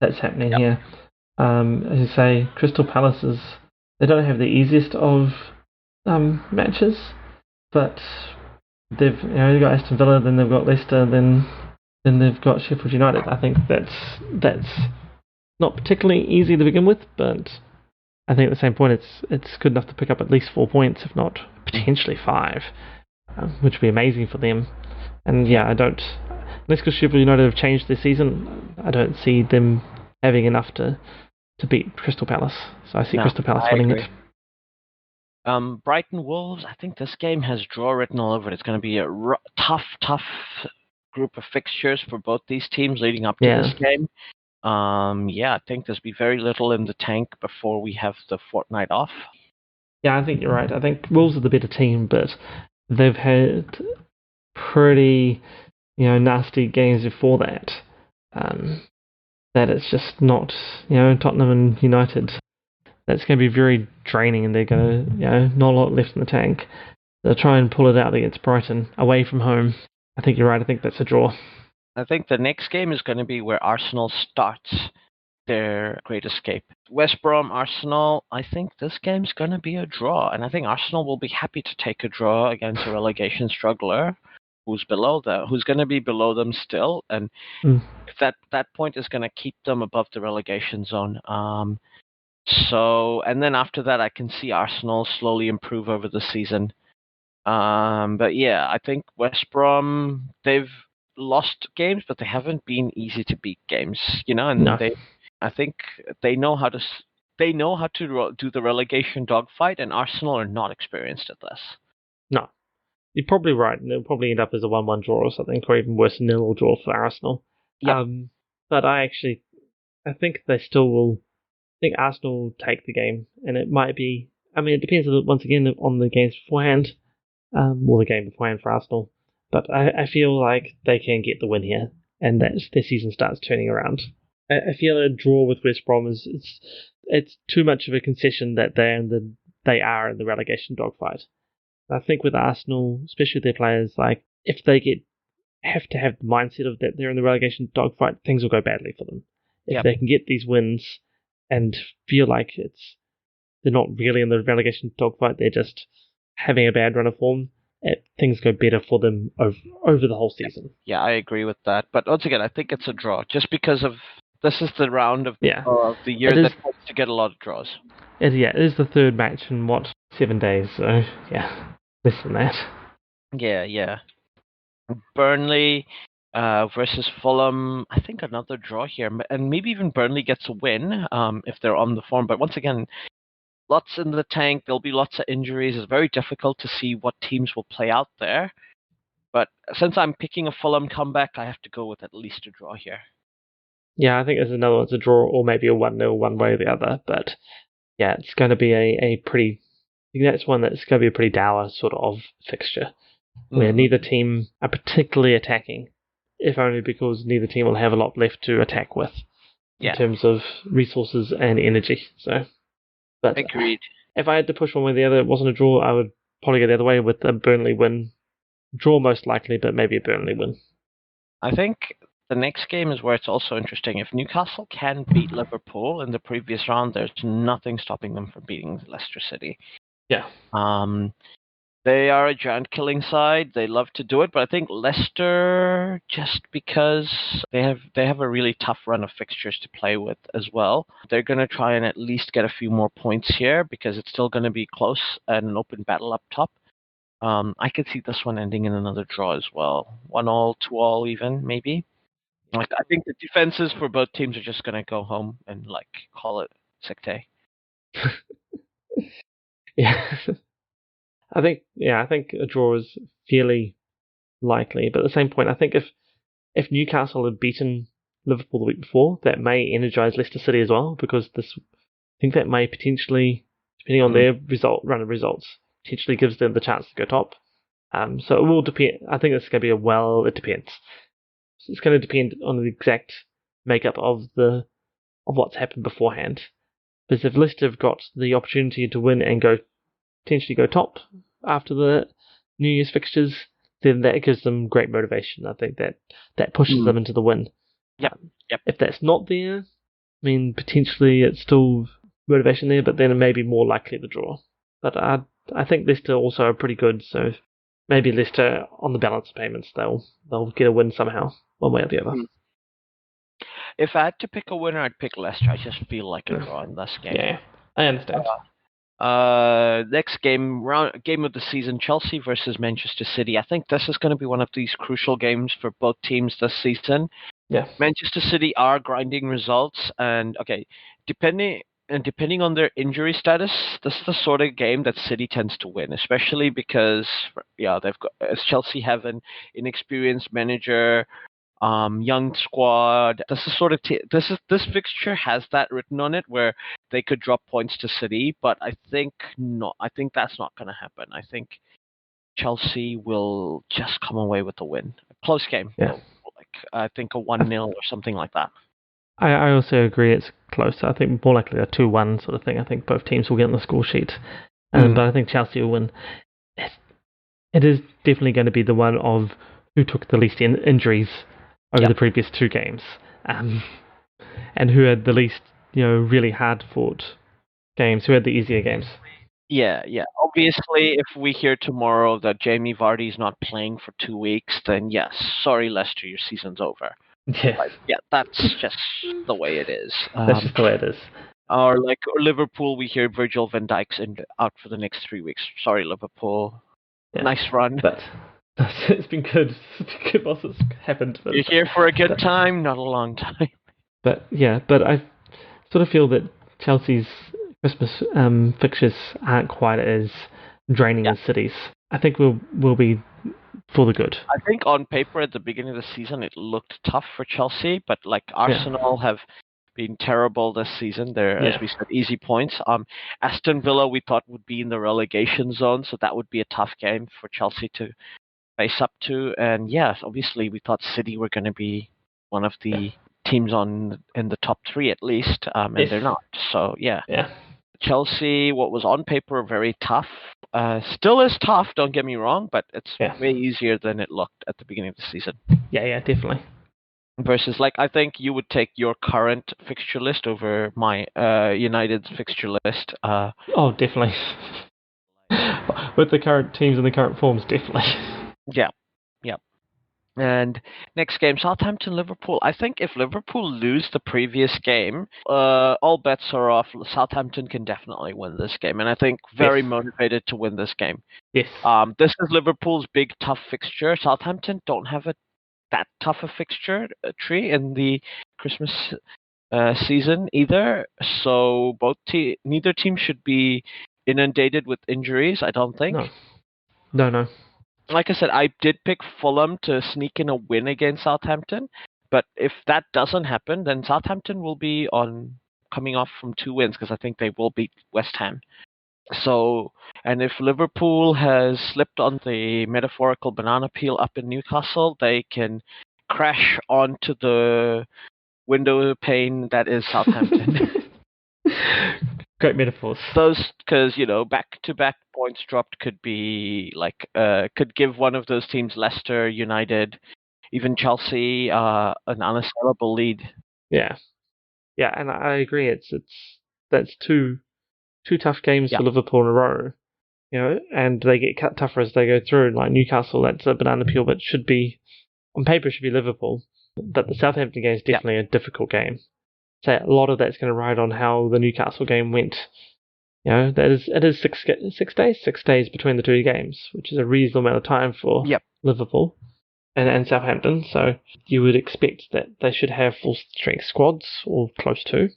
that's happening here. As you say, Crystal Palace they don't have the easiest of matches, but they've got Aston Villa, then they've got Leicester, then they've got Sheffield United. I think that's not particularly easy to begin with, but I think at the same point it's good enough to pick up at least 4 points, if not potentially 5, which would be amazing for them. And yeah, unless Sheffield United have changed their season, I don't see them having enough to beat Crystal Palace. So I see Crystal Palace winning it. Brighton Wolves, I think this game has draw written all over it. It's going to be a tough group of fixtures for both these teams leading up to this game. I think there's be very little in the tank before we have the fortnight off. Yeah, I think you're right. I think Wolves are the better team, but they've had pretty nasty games before that. That it's just not Tottenham and United. That's going to be very draining, and they're going to not a lot left in the tank. They'll try and pull it out against Brighton away from home. I think you're right. I think that's a draw. I think the next game is going to be where Arsenal starts their great escape. West Brom, Arsenal, I think this game's going to be a draw, and I think Arsenal will be happy to take a draw against a relegation struggler who's going to be below them still, and if that point is going to keep them above the relegation zone. And then after that, I can see Arsenal slowly improve over the season. But yeah, I think West Brom, they've lost games, but they haven't been easy to beat games, and I think they know how to they know how to do the relegation dogfight, and Arsenal are not experienced at this. No, you're probably right, and it'll probably end up as a 1-1 draw or something, or even worse, a 0 draw for Arsenal. Yep. But I think they still will. I think Arsenal will take the game, and it might be. I mean, it depends once again on the games beforehand, or the game beforehand for Arsenal. But I feel like they can get the win here, and that their season starts turning around. I feel a draw with West Brom is it's too much of a concession that they are in the relegation dogfight. I think with Arsenal, especially their players, like if they have to have the mindset of that they're in the relegation dogfight, things will go badly for them. If they can get these wins and feel like they're not really in the relegation dogfight, they're just having a bad run of form, things go better for them over the whole season. Yeah, I agree with that. But once again, I think it's a draw, just because of this is the round of the year that tends to get a lot of draws. It is the third match in 7 days, so yeah, less than that. Yeah. Burnley versus Fulham, I think another draw here, and maybe even Burnley gets a win if they're on the form. But once again, lots in the tank. There'll be lots of injuries. It's very difficult to see what teams will play out there. But since I'm picking a Fulham comeback, I have to go with at least a draw here. Yeah, I think there's another one's a draw, or maybe a 1-0 one way or the other. But yeah, it's going to be a pretty. I think that's one that's going to be a pretty dour sort of fixture, where neither team are particularly attacking, if only because neither team will have a lot left to attack with in terms of resources and energy. So, but agreed. If I had to push one way or the other, it wasn't a draw, I would probably go the other way with a Burnley win. Draw most likely, but maybe a Burnley win. I think the next game is where it's also interesting. If Newcastle can beat Liverpool in the previous round, there's nothing stopping them from beating Leicester City. Yeah. They are a giant-killing side. They love to do it, but I think Leicester, just because they have a really tough run of fixtures to play with as well, they're going to try and at least get a few more points here because it's still going to be close and an open battle up top. I could see this one ending in another draw as well. 1-1, 2-1 even, maybe. Like, I think the defenses for both teams are just going to go home and call it sick day. Yeah. I think a draw is fairly likely, but at the same point, I think if Newcastle had beaten Liverpool the week before, that may energise Leicester City as well, because I think that may potentially, depending on their run of results, potentially gives them the chance to go top. So it will depend. I think it's going to be it depends. It's going to depend on the exact makeup of what's happened beforehand. Because if Leicester have got the opportunity to win and potentially go top after the New Year's fixtures, then that gives them great motivation. I think that pushes them into the win. Yep. If that's not there, I mean, potentially it's still motivation there, but then it may be more likely to draw. But I think Leicester also are pretty good, so maybe Leicester on the balance of payments they'll get a win somehow, one way or the other. If I had to pick a winner, I'd pick Leicester. I just feel like a draw in this game. Yeah, I understand. Next game of the season, Chelsea versus Manchester City. I think this is going to be one of these crucial games for both teams this season. Yeah. Manchester City are grinding results, and depending on their injury status, this is the sort of game that City tends to win, especially because Chelsea have an inexperienced manager, young squad. This is sort of this fixture has that written on it where they could drop points to City, but I think not. I think that's not going to happen. I think Chelsea will just come away with a win, a close game. Yeah. I think a 1-0 or something like that. I also agree it's close. I think more likely a 2-1 sort of thing. I think both teams will get on the score sheet, but I think Chelsea will win. It is definitely going to be the one of who took the least injuries over the previous two games, and who had the least, really hard-fought games, who had the easier games. Yeah. Obviously, if we hear tomorrow that Jamie Vardy's not playing for 2 weeks, then yes, sorry, Leicester, your season's over. Yeah. That's just the way it is. That's just the way it is. Or Liverpool, we hear Virgil van Dijk's out for the next 3 weeks. Sorry, Liverpool. Yeah. Nice run. But it's been good. It's been good whilst it's happened. You're here for a good time, not a long time. But I sort of feel that Chelsea's Christmas fixtures aren't quite as draining as City's. I think we'll be for the good. I think on paper at the beginning of the season it looked tough for Chelsea, but like Arsenal have been terrible this season. They're, as we said, easy points. Aston Villa we thought would be in the relegation zone, so that would be a tough game for Chelsea to face up to. And yes, obviously we thought City were going to be one of the teams in the top three at least, and they're not. So yeah. Chelsea, what was on paper very tough, still is tough. Don't get me wrong, but it's way easier than it looked at the beginning of the season. Yeah, definitely. Versus, like, I think you would take your current fixture list over my United's fixture list. Oh, definitely. With the current teams and the current forms, definitely. Yeah. And next game, Southampton-Liverpool. I think if Liverpool lose the previous game, all bets are off. Southampton can definitely win this game, and I think very motivated to win this game. Yes. This is Liverpool's big, tough fixture. Southampton don't have that tough a fixture tree in the Christmas season either. So neither team should be inundated with injuries, I don't think. No. Like I said, I did pick Fulham to sneak in a win against Southampton, but if that doesn't happen, then Southampton will be coming off from 2 wins because I think they will beat West Ham. So, and if Liverpool has slipped on the metaphorical banana peel up in Newcastle, they can crash onto the window pane that is Southampton. Great metaphors. Those, because, back-to-back points dropped could be like, could give one of those teams, Leicester, United, even Chelsea, an unassailable lead. Yeah, and I agree. That's two tough games for Liverpool in a row, and they get cut tougher as they go through. Like Newcastle, that's a banana peel, but on paper should be Liverpool. But the Southampton game is definitely a difficult game. So a lot of that's going to ride on how the Newcastle game went. It is 6 days between the two games, which is a reasonable amount of time for Liverpool and Southampton. So you would expect that they should have full strength squads or close to.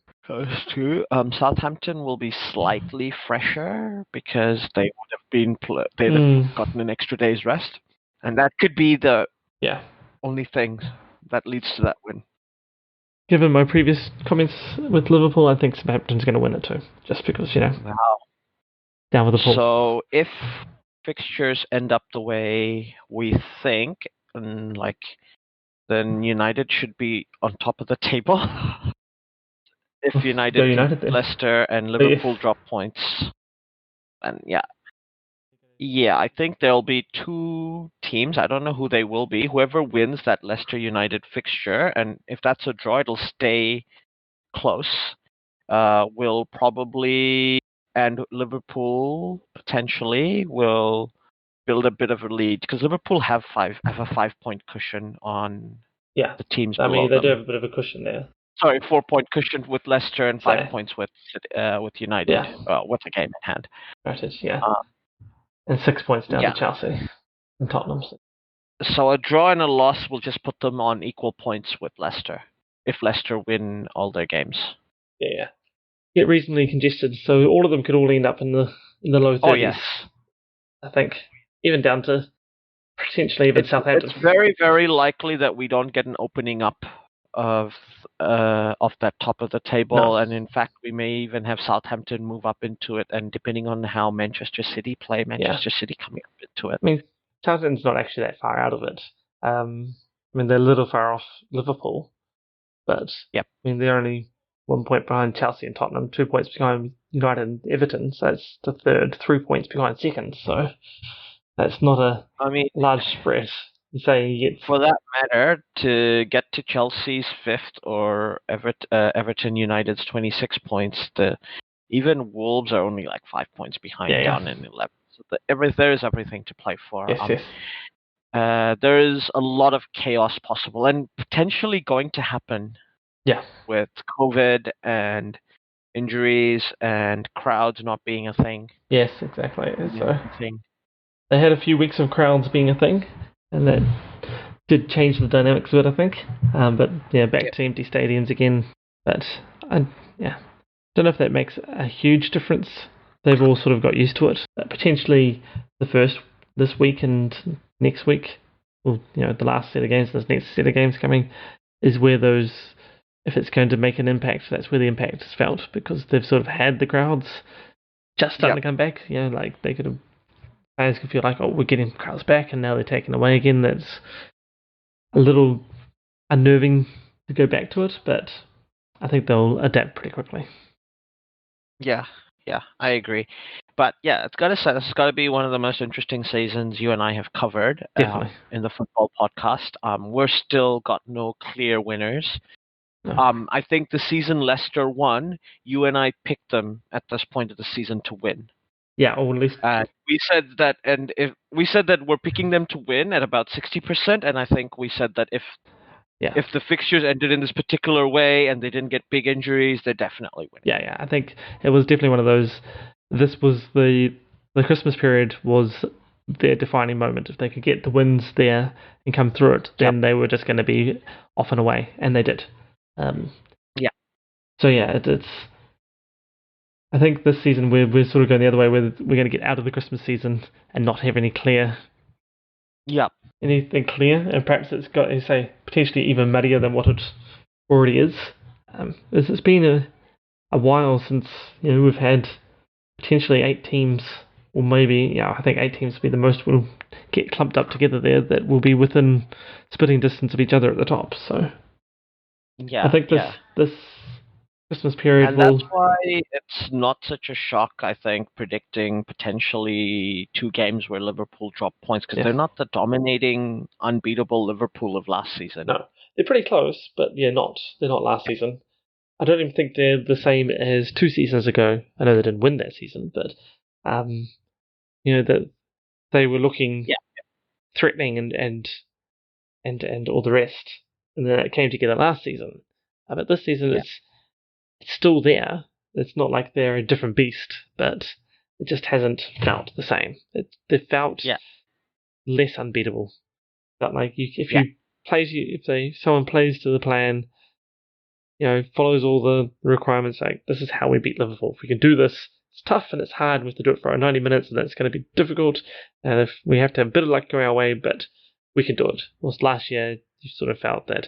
Southampton will be slightly fresher because they would have gotten an extra day's rest, and that could be the only thing that leads to that win. Given my previous comments with Liverpool, I think Southampton's going to win it too, just because, down with the pool. So if fixtures end up the way we think, then United should be on top of the table. If United beat Leicester and Liverpool drop points, then I think there'll be 2 teams. I don't know who they will be. Whoever wins that Leicester United fixture, and if that's a draw, it'll stay close. Will probably, and Liverpool potentially will build a bit of a lead because Liverpool have a 5-point cushion on the teams below them. They do have a bit of a cushion there. Sorry, 4-point cushion with Leicester and 5 points with United. With a game in hand. Right, and 6 points down to Chelsea and Tottenham. So a draw and a loss will just put them on equal points with Leicester if Leicester win all their games. Yeah. Get reasonably congested, so all of them could all end up in the low 30s. Oh yes, I think even down to potentially even Southampton. It's very, very likely that we don't get an opening up of that top of the table, and in fact we may even have Southampton move up into it, and depending on how Manchester City play, Manchester City coming up into it. I mean, Southampton's not actually that far out of it. They're a little far off Liverpool, but they're only 1 point behind Chelsea and Tottenham, 2 points behind United and Everton, so it's the third, 3 points behind second, so that's not a large spread. For that matter, to get to Chelsea's 5th or Everton United's 26 points, even Wolves are only like 5 points behind down in 11th. So there is everything to play for. Yes. There is a lot of chaos possible and potentially going to happen. With COVID and injuries and crowds not being a thing. Yes, exactly. They had a few weeks of crowds being a thing, and that did change the dynamics of it, I think. Back to empty stadiums again. But Don't know if that makes a huge difference. They've all sort of got used to it. Potentially this week and next week, well, the last set of games, this next set of games coming, is where those, if it's going to make an impact, that's where the impact is felt, because they've sort of had the crowds just starting to come back. Like they could have, players could feel like, oh, we're getting crowds back, and now they're taken away again. That's a little unnerving to go back to it, but I think they'll adapt pretty quickly. Yeah, I agree. But yeah, it's got to be one of the most interesting seasons you and I have covered Definitely. in the football podcast. We're still got no clear winners. No. I think the season Leicester won, you and I picked them at this point of the season to win. Yeah, or at least we said that, and if we said that we're picking them to win at about 60%, and I think we said that if the fixtures ended in this particular way and they didn't get big injuries, they're definitely winning. Yeah, I think it was definitely one of those. This was the Christmas period was their defining moment. If they could get the wins there and come through it, then they were just going to be off and away, and they did. So yeah, it's. I think this season we're sort of going the other way, where we're going to get out of the Christmas season and not have any clear. Anything clear, and perhaps it's got, you say, potentially even muddier than what it already is. It's been a while since we've had potentially 8 teams, or maybe I think 8 teams will be the most will get clumped up together there that will be within spitting distance of each other at the top. So I think this Christmas period and that's why it's not such a shock, I think, predicting potentially 2 games where Liverpool drop points, because they're not the dominating, unbeatable Liverpool of last season. No, they're pretty close, but they're not last season. I don't even think they're the same as 2 seasons ago. I know they didn't win that season, but that they were looking threatening and all the rest, and then it came together last season. But this season it's still there. It's not like they're a different beast, but it just hasn't felt the same. They felt less unbeatable. Felt like if someone plays to the plan, follows all the requirements, like this is how we beat Liverpool. If we can do this, it's tough and it's hard. We have to do it for 90 minutes, and that's going to be difficult. And if we have to have a bit of luck going our way, but we can do it. Whilst last year, you sort of felt that,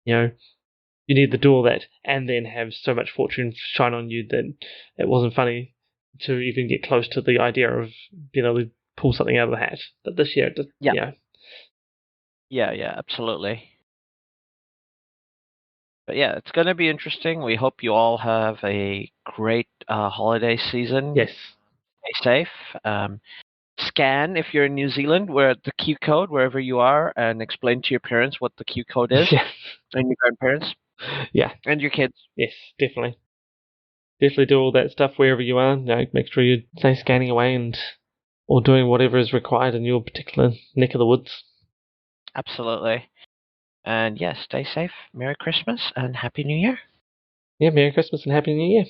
you need to do all that and then have so much fortune shine on you that it wasn't funny to even get close to the idea of being able to pull something out of the hat. But this year, Yeah, absolutely. But yeah, it's going to be interesting. We hope you all have a great holiday season. Yes. Stay safe. Scan, if you're in New Zealand, where the Q code wherever you are, and explain to your parents what the Q code is, and your grandparents, and your kids. Yes, definitely. Definitely do all that stuff wherever you are. Make sure you stay scanning away or doing whatever is required in your particular neck of the woods. Absolutely. And yes, stay safe. Merry Christmas and Happy New Year. Yeah, Merry Christmas and Happy New Year.